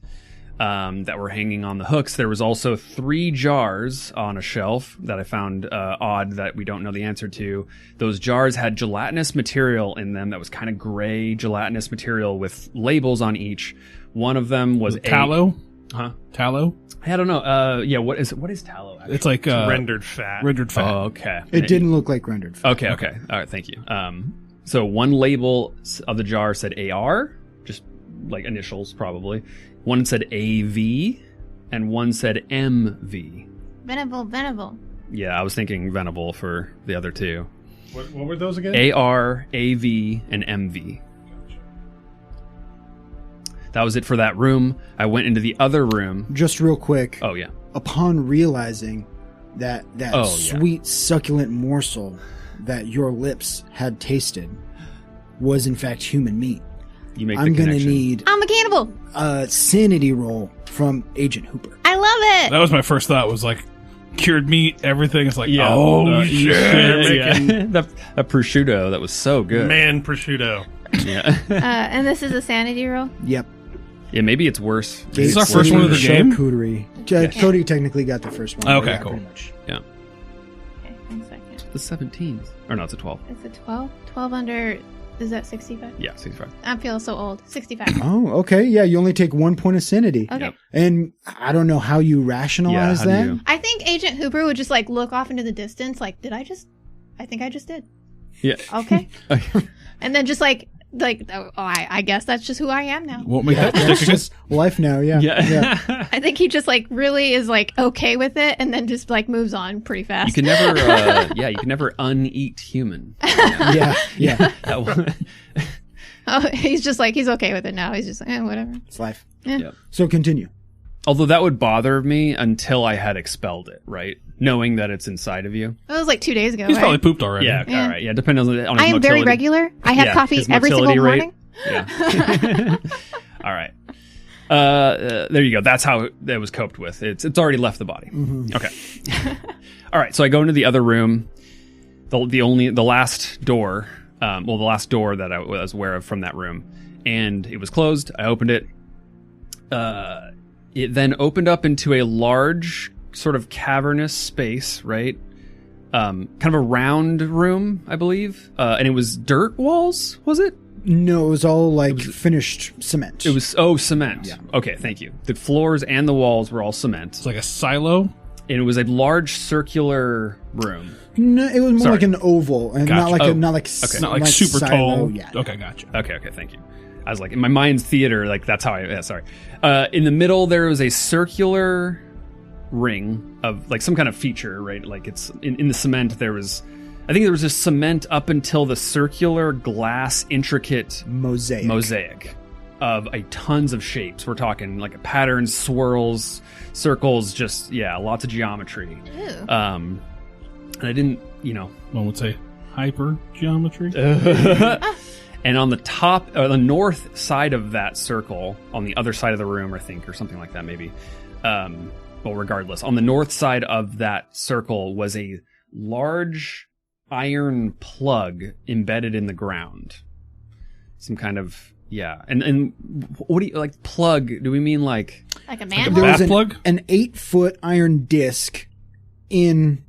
that were hanging on the hooks. There was also 3 jars on a shelf that I found odd that we don't know the answer to. Those jars had gelatinous material in them that was kind of gray gelatinous material with labels on each. One of them was tallow. Tallow? I don't know. What is tallow? Actually? It's like rendered fat. Rendered fat. Oh, okay. it didn't look like rendered fat. Okay. All right, thank you. So one label of the jar said AR, just like initials probably. One said AV, and one said MV. Venable. Yeah, I was thinking Venable for the other 2. What were those again? AR, AV, and MV. That was it for that room. I went into the other room. Just real quick. Oh, yeah. Upon realizing that sweet, succulent morsel that your lips had tasted was in fact human meat, You make I'm the going to connection. need I'm a cannibal. a sanity roll from Agent Hooper. I love it. That was my first thought. Was like cured meat, everything. It's like, Yeah. oh You're shit! making the prosciutto that was so good. Man prosciutto. Yeah. And this is a sanity roll. Yep. Yeah, maybe it's worse. This is our first one of the game? Charcuterie. Cody technically got the first one. Okay, cool. pretty much. Yeah. Okay, 1 second. The 17s. Or no, it's a 12. It's a 12. 12 under. Is that 65? Yeah, 65. I feel so old. 65. Oh, okay. Yeah, you only take 1 point of sanity. Okay. Yep. And I don't know how you rationalize how do that. you- I think Agent Hooper would just like look off into the distance, like, I think I just did. Yeah. Okay. And then just like, I guess that's just who I am now. Won't make that It's stick again. just life now, yeah. Yeah. I think he just like really is like okay with it, and then just like moves on pretty fast. You can never, you can never uneat human. Yeah, yeah. That one. Oh, he's just like he's okay with it now. He's just like, whatever. It's life. Yeah. Yep. So continue. Although that would bother me until I had expelled it, right? Knowing that it's inside of you. That was like 2 days ago. He's right? probably pooped already. Yeah, Yeah. all right. Yeah, depending on his I am very motility. regular. I have Yeah, coffee his every single motility rate. morning. Yeah. All right. There you go. That's how it was coped with. It's already left the body. Okay. All right. So I go into the other room. The last door. The last door that I was aware of from that room, and it was closed. I opened it. It then opened up into a large, sort of cavernous space, right? Kind of a round room, I believe. And it was dirt walls, was it? No, it was all like finished cement. It was cement. Yeah. Okay, thank you. The floors and the walls were all cement, It's like a silo. and it was a large circular room. No, it was more Sorry. like an oval, and not Gotcha. like Oh, not like Not like super silo, tall. Yeah. Okay, gotcha. Okay, thank you. I was like, in my mind's theater, like that's how I. Yeah, sorry. In the middle, there was a circular ring of like some kind of feature, right? Like it's in the cement. I think there was just cement up until the circular glass intricate Mosaic. of a tons of shapes. We're talking like patterns, swirls, circles, just lots of geometry. Ew. And I didn't, One would say hyper geometry. and on the top, the north side of that circle, on the other side of the room, I think, or something like that, maybe. Well, regardless, on the north side of that circle was a large iron plug embedded in the ground. Some kind of and what do you like plug? Do we mean like Like a There manhole? was Bath plug? an 8-foot iron disc in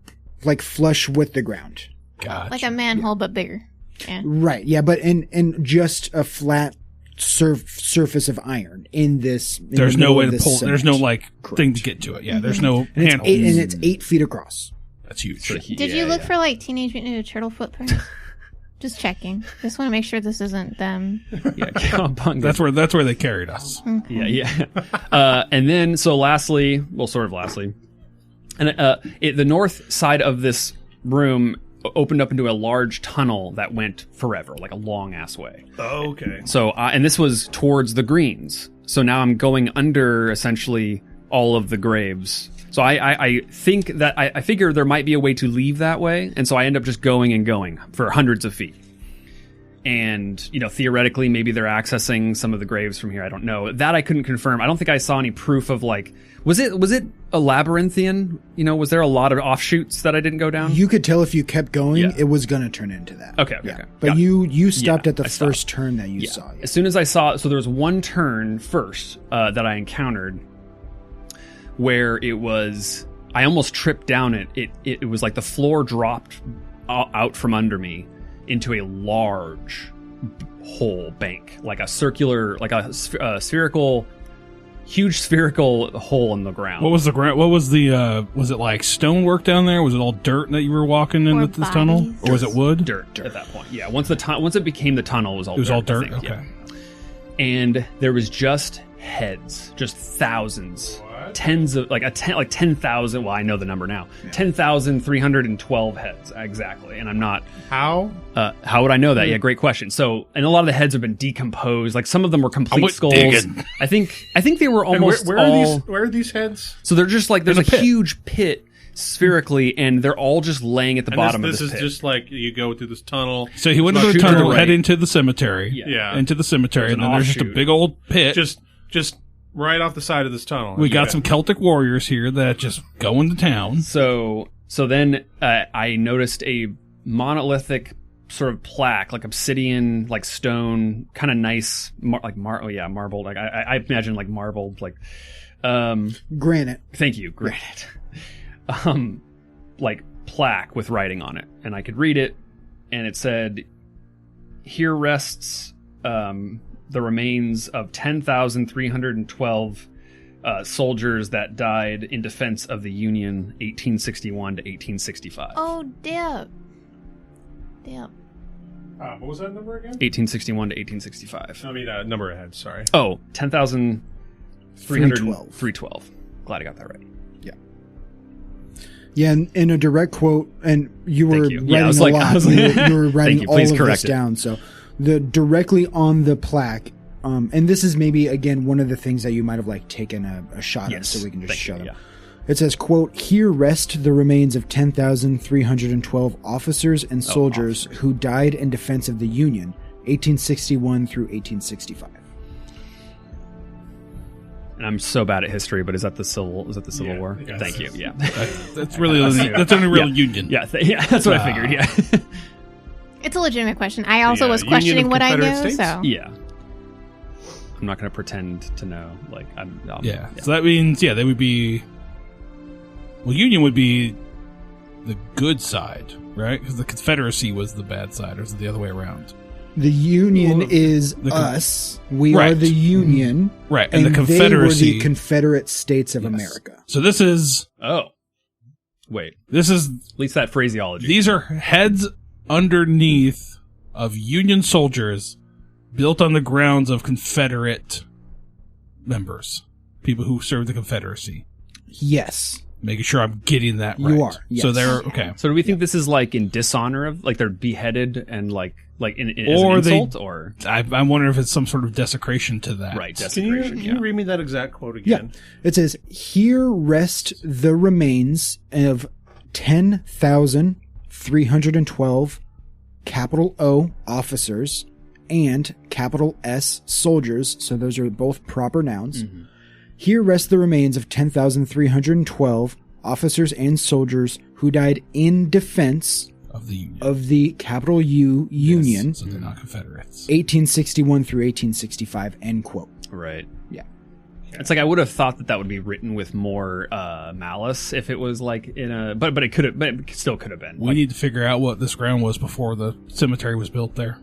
like flush with the ground. Gotcha. Like a manhole, but bigger. Yeah. Right. Yeah, but in just a flat surface of iron in this. in There's the no middle way of to this pull. cement. There's no like Correct. thing to get to it. Yeah, there's no And it's, handle. 8 feet across. That's huge. Did you look for like Teenage Mutant Ninja Turtle footprints? Just checking. Just want to make sure this isn't them. cowabunga? That's where they carried us. Yeah. And then, so lastly, and the north side of this room opened up into a large tunnel that went forever, like a long ass way. Oh, okay. So, and this was towards the greens. So now I'm going under essentially all of the graves. So I think that I figure there might be a way to leave that way, and so I end up just going and going for hundreds of feet. And theoretically, maybe they're accessing some of the graves from here. I don't know. That I couldn't confirm. I don't think I saw any proof of like was it a labyrinthian? Was there a lot of offshoots that I didn't go down? You could tell if you kept going, Yeah. it was going to turn into that. Okay. But Got it. you stopped at the I stopped. first turn that you saw. As soon as I saw, so there was one turn first that I encountered where it was, I almost tripped down it. It was like the floor dropped out from under me into a large hole bank, like a circular, like a spherical, huge spherical hole in the ground. What was the ground? What was the? Was it like stonework down there? Was it all dirt that you were walking in Or this tunnel, bodies. or was it wood? Dirt at that point. Yeah, once it became the tunnel, it was all It was dirt, all I dirt. think, Okay. yeah. And there was just heads, just thousands, tens of like 10,000. Well, I know the number now. 10,312 heads exactly. And I'm not. How? How would I know that? Yeah, great question. So, and a lot of the heads have been decomposed. Like some of them were complete went skulls. digging. I think they were And almost where all. are these heads? So they're just like there's In a a pit. huge pit spherically, and they're all just laying at the And bottom this of is this pit. just like you go through this tunnel. So he went Shoot into the to the tunnel, right. head into the cemetery. Yeah. Into the cemetery, There's and an then there's just a offshoot. big old pit. Just right off the side of this tunnel. We got some Celtic warriors here that just go into town. So then I noticed a monolithic sort of plaque, like obsidian, like stone, kind of nice, marbled. Like I imagine like marbled, like Granite. Thank you, granite. Like plaque with writing on it, and I could read it, and it said, "Here rests the remains of 10,312 soldiers that died in defense of the Union, 1861 to 1865." Oh, damn. What was that number again? 1861 to 1865. I mean, number ahead. Sorry. Oh, 10,312. Glad I got that right. Yeah, and in a direct quote, and you were Thank you. writing Yeah, I was a like- lot. I was You like- were writing Thank you. all Please of correct this it. down. So the directly on the plaque, and this is maybe again one of the things that you might have like taken a shot at, so we can just Thank show you, them. yeah. It says, "Quote: Here rest the remains of 10,312 officers and soldiers who died in defense of the Union, 1861 through 1865." And I'm so bad at history, but is that the Civil Yeah, War? yes. Thank you. Yeah. That's really that's only real Union. Yeah, that's what I figured. Yeah. It's a legitimate question. I also was Union of questioning what I Confederate knew, States? so. Yeah. I'm not going to pretend to know. Like Yeah. So that means, they would be. Well, Union would be the good side, right? Because the Confederacy was the bad side, or is it the other way around? The Union Well, is the us. We Right. are the Union. Right, and the They were Confederacy. the Confederate States of Yes. America. So this is Wait. at Least that phraseology. these are heads underneath of Union soldiers built on the grounds of Confederate members, people who served the Confederacy. Yes. Making sure I'm getting that right. You are, yes. So they're okay. So do we think this is like in dishonor of, like they're beheaded and like in as Or an they- insult, or I'm wondering if it's some sort of desecration to that. right Can you, desecration? can you read me that exact quote Yeah. again? It says, "Here rest the remains of 10,312 capital O officers and capital S soldiers." So those are both proper nouns. Mm-hmm. "Here rest the remains of 10,312 officers and soldiers who died in defense Of the Union. of the capital U Union, Yes, so they're not Confederates. 1861 through 1865, end quote. Right. Yeah. It's like I would have thought that would be written with more malice if it was like in a, but it could have, but it still could have been. We Like, need to figure out what this ground was before the cemetery was built there.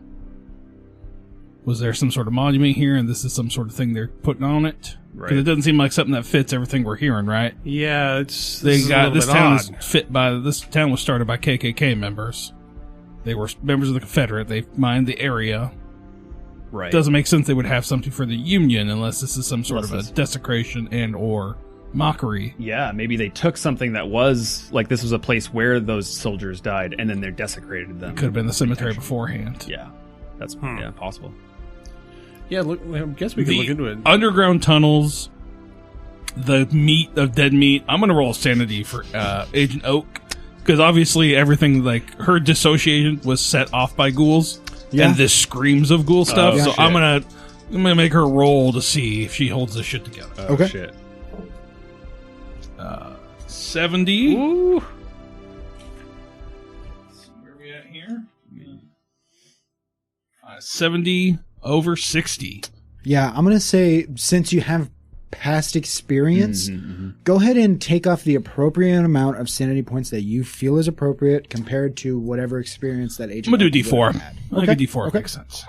Was there some sort of monument here, and this is some sort of thing they're putting on it? Because Right. it doesn't seem like something that fits everything we're hearing, right? Yeah, it's They got this bit town odd. is fit by this town was started by KKK members. They were members of the Confederate. They mined the area. right. It doesn't make sense they would have something for the Union unless this is some sort Unless of a it's- desecration and or mockery. Yeah, maybe they took something that was like this was a place where those soldiers died, and then they desecrated them. Could have been the cemetery beforehand. Yeah, that's possible. Yeah, look. I guess we could look into it. Underground tunnels, the meat of dead meat. I'm gonna roll sanity for Agent Oak because obviously everything like her dissociation was set off by ghouls, Yeah. and this screams of ghoul stuff. Oh, so shit. I'm gonna make her roll to see if she holds this shit together. Oh, Okay. Shit. 70. Ooh. Where are we at here? 70 over 60. Yeah, I'm going to say, since you have past experience, go ahead and take off the appropriate amount of sanity points that you feel is appropriate compared to whatever experience that agent. I'm gonna do Oak would D4. have had. I think a D4 Okay. makes sense.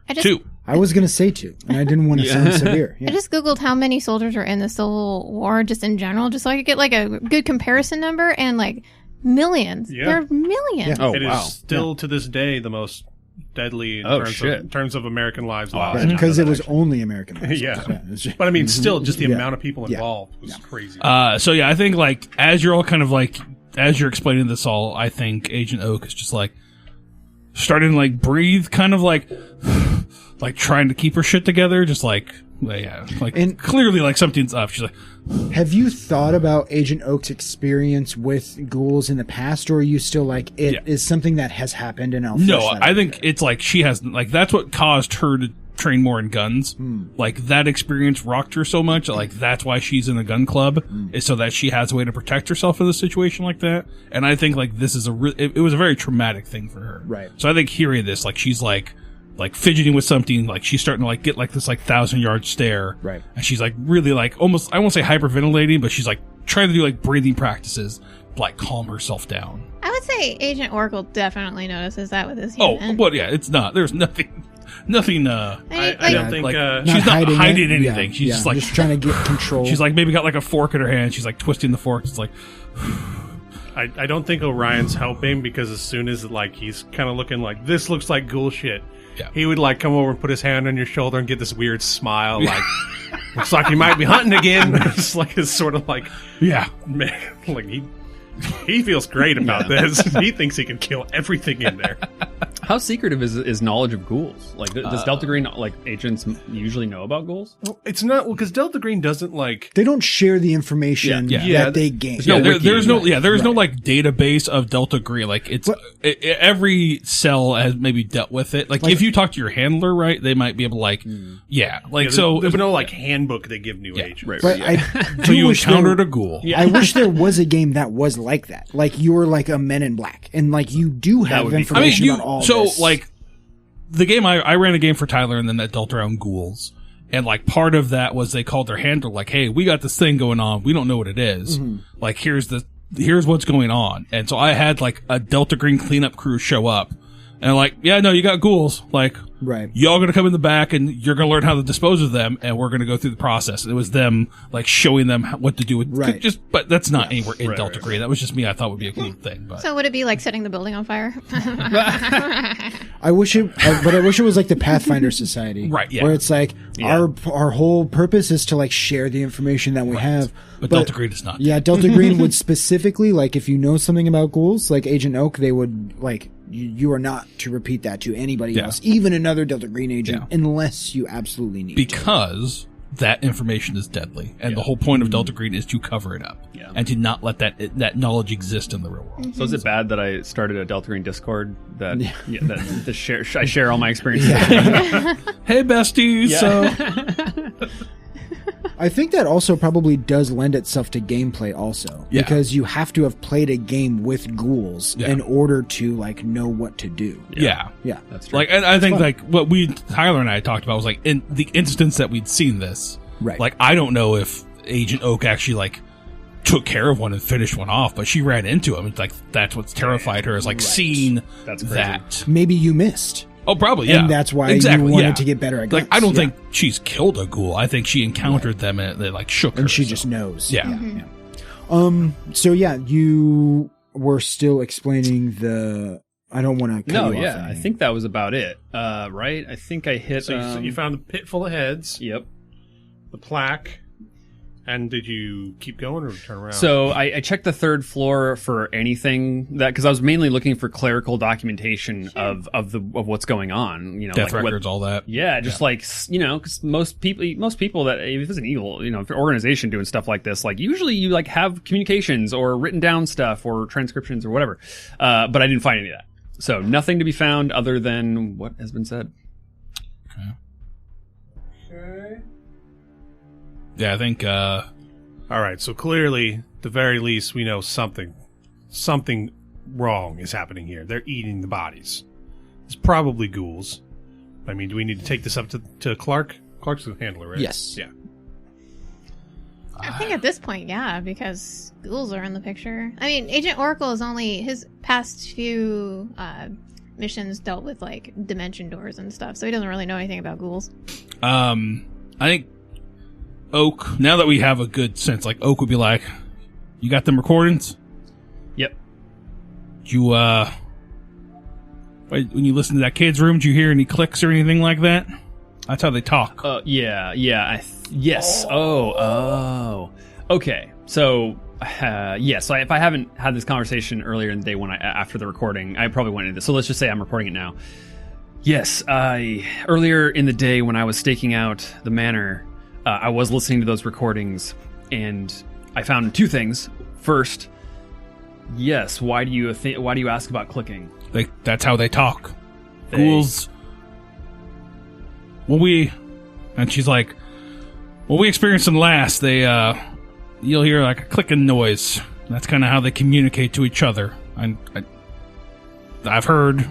I just, 2. I was going to say 2, and I didn't want to sound severe. I Yeah. just Googled how many soldiers are in the Civil War just in general, just so I could get like a good comparison number, and like millions. Yeah. There are millions. Yeah. Oh It is wow. still to this day the most deadly in Oh, terms, shit. of, terms of American lives Wow. lost. I didn't know Because that it was actually. only American. lives. Yeah. it's just- But I mean, still, just the Yeah. amount of people Yeah. involved was crazy. So yeah, I think like as you're all kind of like as you're explaining this all, I think Agent Oak is just like starting to like breathe, kind of like like trying to keep her shit together, just like And- clearly like something's up. She's like, Have you thought about Agent Oak's experience with ghouls in the past, or are you still like, it is Yeah. something that has happened and I'll no, flesh that I out think later? it's like she has like that's what caused her to train more in guns. Like, that experience rocked her so much, like, that's why she's in a gun club, is so that she has a way to protect herself in a situation like that. And I think, like, this is it was a very traumatic thing for her. Right. So I think hearing this, like, she's like fidgeting with something, like, she's starting to, like, get, like, this, like, 1,000-yard stare. Right. And she's, like, really, like, almost, I won't say hyperventilating, but she's, like, trying to do, like, breathing practices, like, calm herself down. I would say Agent Oracle definitely notices that with his Oh, human. but yeah, it's not. There's nothing. I don't think. Like, Not she's not hiding it. anything. Yeah, She's just like trying to get control. She's like maybe got like a fork in her hand. She's like twisting the fork. It's like I don't think Orion's helping, because as soon as like he's kind of looking like this looks like ghoul shit, Yeah. he would like come over and put his hand on your shoulder and get this weird smile, like looks like you might be hunting again. It's like it's sort of like yeah. man, like he feels great about this. He thinks he can kill everything in there. How secretive is knowledge of ghouls? Like, does Delta Green, like, agents usually know about ghouls? Well, it's not because Delta Green doesn't like. They don't share the information that they gain. Yeah, there's no Right. like database of Delta Green. Like it's every cell has maybe dealt with it. Like if you talk to your handler, right, they might be able to like There's no like handbook they give new agents. Right. But Yeah. I so do you wish encountered a ghoul. I wish there was a game that was like that. Like you were like a Men in Black, and like you do have would be cool. information about all so this. like the game I ran a game for Tyler, and then that dealt around ghouls. And like part of that was they called their handler like, hey, we got this thing going on. We don't know what it is. Like here's what's going on. And so I had like a Delta Green cleanup crew show up. And like, yeah, no, you got ghouls. Like, right. y'all gonna come in the back and you're gonna learn how to dispose of them, and we're gonna go through the process. And it was them like showing them what to do with Right. but that's not anywhere in Right, Delta right, Green. That was just me. I thought would be a cool thing. But So would it be like setting the building on fire? I wish it, but I wish it was like the Pathfinder Society, Right, yeah. Where it's like our whole purpose is to like share the information that we have. But Delta Green is not. Yeah, Delta Green would specifically like if you know something about ghouls, like Agent Oak, they would like you are not to repeat that to anybody else, even another Delta Green agent, unless you absolutely need to. Because that information is deadly, and the whole point of Delta Green is to cover it up, and to not let that knowledge exist in the real world. So is it bad that I started a Delta Green Discord that I share all my experiences? Hey, besties. So I think that also probably does lend itself to gameplay also. Yeah. Because you have to have played a game with ghouls in order to like know what to do. yeah. Yeah. That's true. Like, and I think like what Tyler and I talked about was like in the instance that we'd seen this. Right. Like, I don't know if Agent Oak actually like took care of one and finished one off, but she ran into him. It's like that's what's terrified her is like seeing That's crazy. that. Maybe you missed. Oh, probably, yeah. And that's why exactly, you wanted to get better at guns. Like, I don't think she's killed a ghoul. I think she encountered them and they like shook her. And she so. just knows. Yeah. So yeah, you were still explaining the. I don't want to. No, yeah, I think that was about it. Right? I think I hit. So you found the pit full of heads, Yep. the plaque, and did you keep going or turn around? So I checked the third floor for anything that because I was mainly looking for clerical documentation of what's going on. You know, Death like records, all that. Yeah, just like because most people that if it's an evil, if an organization doing stuff like this, like usually you like have communications or written down stuff or transcriptions or whatever. But I didn't find any of that. So nothing to be found other than what has been said. Okay. Yeah, I think. All right. So clearly, at the very least, we know something wrong is happening here. They're eating the bodies. It's probably ghouls. I mean, do we need to take this up to Clark? Clark's the handler, right? Yes. Yeah. I think at this point, yeah, because ghouls are in the picture. I mean, Agent Oracle is only his past few missions dealt with like dimension doors and stuff, so he doesn't really know anything about ghouls. I think Oak. Now that we have a good sense, like Oak would be like, "You got them recordings? Yep. You when you listen to that kid's room, do you hear any clicks or anything like that? That's how they talk." Yeah. Yes. Oh. Okay. So, yes. So if I haven't had this conversation earlier in the day after the recording, I probably went into this. So let's just say I'm reporting it now. Yes. Earlier in the day when I was staking out the manor, I was listening to those recordings, and I found two things. First, yes. Why do you ask about clicking? That's how they talk. Ghouls. and she's like, when we experienced them last, you'll hear like a clicking noise. That's kind of how they communicate to each other. I've heard.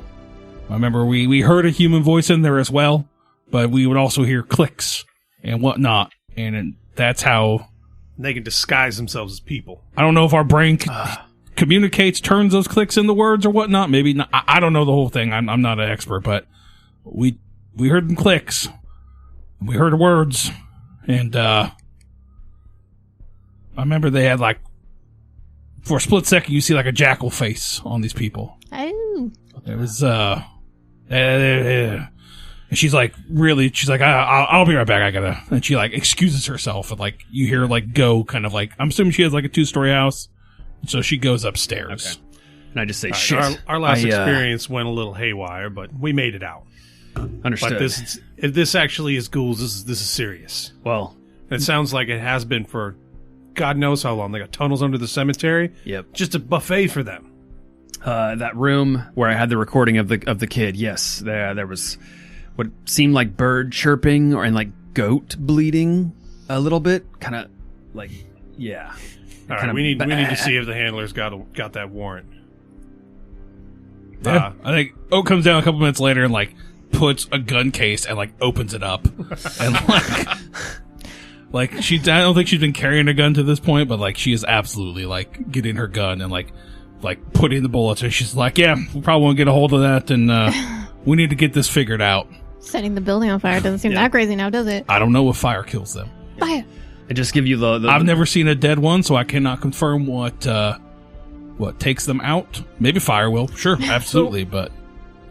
I remember we heard a human voice in there as well, but we would also hear clicks and whatnot, and that's how they can disguise themselves as people. I don't know if our brain communicates, turns those clicks into words or whatnot. Maybe not. I don't know the whole thing. I'm not an expert, but we heard them clicks. We heard the words, and I remember they had like, for a split second, you see like a jackal face on these people. Oh. It was and she's like, I'll be right back. And she like excuses herself, and like you hear like go kind of like, I'm assuming she has like a 2-story house, so she goes upstairs. Okay. And I just say, right, shit. Our last experience went a little haywire, but we made it out. Understood. But if this actually is ghouls, this is serious. Well, it sounds like it has been for God knows how long. They got tunnels under the cemetery. Yep. Just a buffet for them. That room where I had the recording of the kid, yes, there was what seemed like bird chirping and like goat bleeding a little bit, kind of like, yeah. All right, we need to see if the handler's got that warrant. Yeah, I think Oak comes down a couple minutes later and like puts a gun case and like opens it up and like I don't think she's been carrying a gun to this point, but like she is absolutely like getting her gun and like putting the bullets, and she's like, yeah, we probably won't get a hold of that, and we need to get this figured out. Setting the building on fire doesn't seem that crazy now, does it? I don't know if fire kills them. Fire. I just give you the I've never seen a dead one, so I cannot confirm what takes them out. Maybe fire will, sure, absolutely. But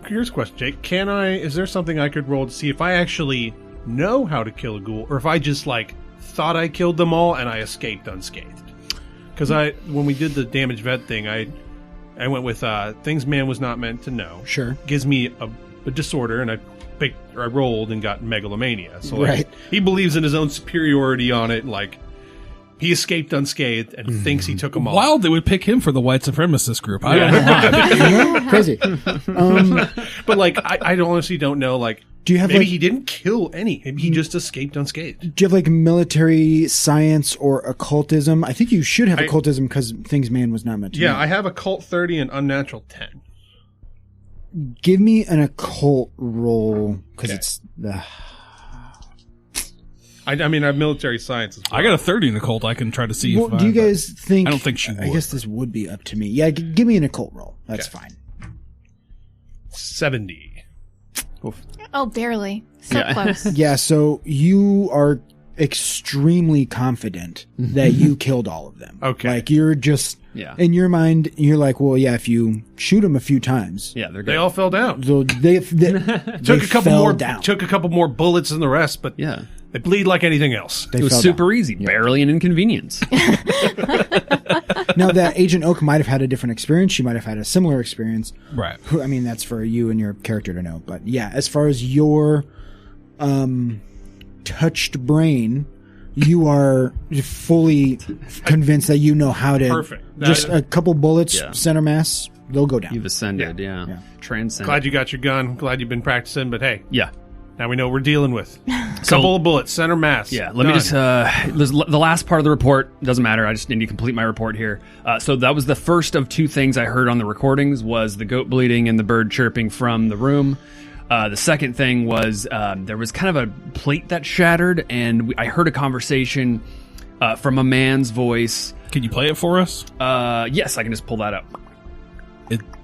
here's a question, Jake. Is there something I could roll to see if I actually know how to kill a ghoul, or if I just like thought I killed them all and I escaped unscathed? Because when we did the damage vet thing, I went with things man was not meant to know. Sure. Gives me a disorder, and I rolled and got megalomania. So like, right. He believes in his own superiority on it. Like he escaped unscathed and thinks he took them all. Wild they would pick him for the white supremacist group. I don't know why. Crazy. But like I honestly don't know. Like, do you have maybe like, he didn't kill any. Maybe he just escaped unscathed. Do you have like military science or occultism? I think you should have occultism because things man was not meant to know. Yeah, I have occult 30 and unnatural 10. Give me an occult roll because it's I mean, I have military science as well. I got a 30 in occult. I can try to see. Well, do you guys think? I don't think she would. I guess this would be up to me. Yeah, give me an occult roll. That's fine. 70. Oh, barely. So close. Yeah, so you are extremely confident that you killed all of them. Okay. Like you're just in your mind, you're like, well, yeah, if you shoot them a few times, they're good. They all fell down. So they Took a couple more bullets than the rest, but they bleed like anything else. It was super easy, barely an inconvenience. Now that Agent Oak might have had a different experience, she might have had a similar experience. Right. I mean, that's for you and your character to know. But yeah, as far as your touched brain, you are fully convinced that you know how to. Perfect. Just a couple bullets, center mass, they'll go down. You've ascended, transcended. Glad you got your gun. Glad you've been practicing, but hey. Yeah. Now we know what we're dealing with. Couple of bullets, center mass. Yeah, let me just, the last part of the report, doesn't matter, I just need to complete my report here. So that was the first of two things I heard on the recordings, was the goat bleeding and the bird chirping from the room. The second thing was there was kind of a plate that shattered, and I heard a conversation from a man's voice. Can you play it for us? Yes, I can just pull that up.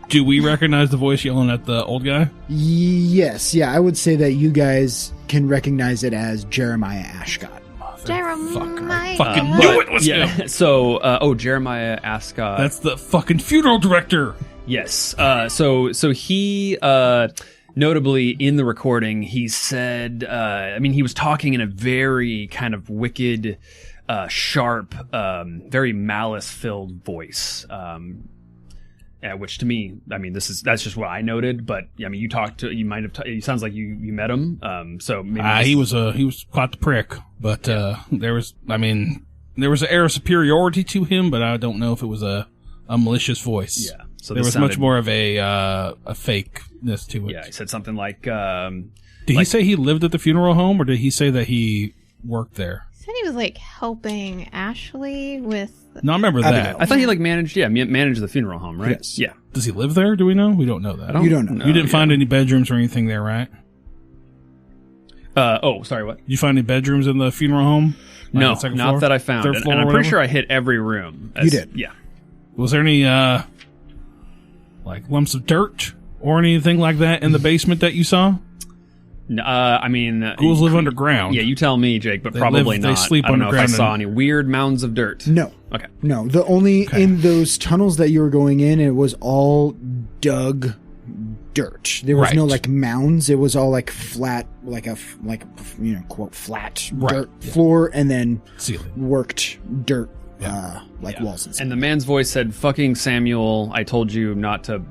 Do we recognize the voice yelling at the old guy? Yes, yeah, I would say that you guys can recognize it as Jeremiah Ashcott. Jeremiah. Fucking knew it was him. So, Jeremiah Ascot. That's the fucking funeral director. Yes. So he, notably in the recording, he said, he was talking in a very kind of wicked, sharp, very malice-filled voice. Which to me, that's just what I noted. But you talked to, you might have. It sounds like you met him. So maybe he was quite the prick. But there was an air of superiority to him. But I don't know if it was a malicious voice. Yeah. So there was much more of a fakeness to it. Yeah. He said something like, Did he say he lived at the funeral home, or did he say that he worked there? He said he was like helping Ashley with. No, I remember that. I thought he like managed the funeral home, right? Yes. Yeah. Does he live there? Do we know? We don't know that. You don't know. You didn't find any bedrooms or anything there, right? Sorry, what? Did you find any bedrooms in the funeral home? Like No, on the second not floor? that I found. Third And floor I'm or pretty sure whatever? I hit every room. You did. Yeah. Was there any like lumps of dirt or anything like that in the basement that you saw? I mean, Ghouls live underground. Yeah, you tell me, Jake, but They probably live- they not. sleep I don't know if I underground saw and- any weird mounds of dirt. No. Okay. No. The only in those tunnels that you were going in, it was all dug dirt. There was Right. no like mounds. It was all like flat, like a quote flat Right. dirt floor, and then Ceiling. worked dirt like walls and stuff. And the man's voice said, "Fucking Samuel, I told you not to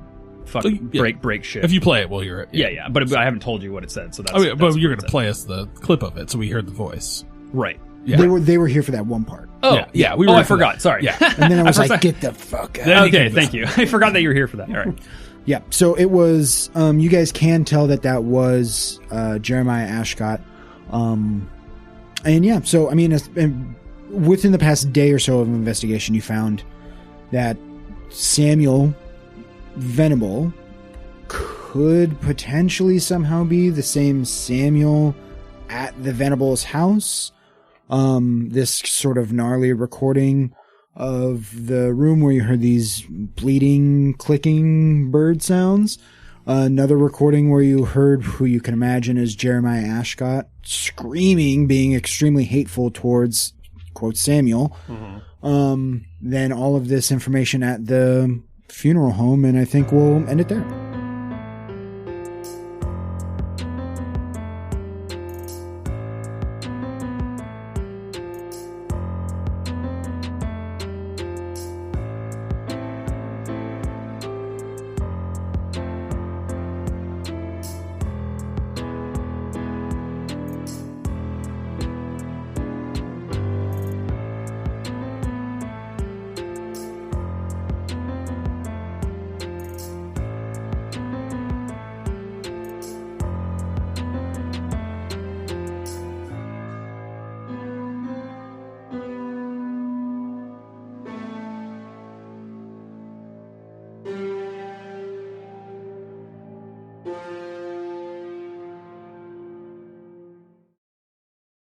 Yeah. break shit." If you play it, we'll hear it. yeah, but I haven't told you what it said, so that's. Oh, yeah, but that's you're what going it to play us the clip of it, so we heard the voice. said. Right. Yeah. They were here for that one part, Oh, Yeah, we were I here for forgot. that. Sorry. Yeah. and then I was At first like, "Get the fuck out!" Then he Okay, came thank you. I forgot that you were here for that. All right. Yeah, so it was. You guys can tell that was Jeremiah Ashcott, and yeah. So I mean, within the past day or so of investigation, you found that Samuel Venable could potentially somehow be the same Samuel at the Venable's house. This sort of gnarly recording of the room where you heard these bleeding, clicking bird sounds. Another recording where you heard who you can imagine is Jeremiah Ashcott screaming, being extremely hateful towards, quote, Samuel. Then all of this information at the funeral home, and I think we'll end it there.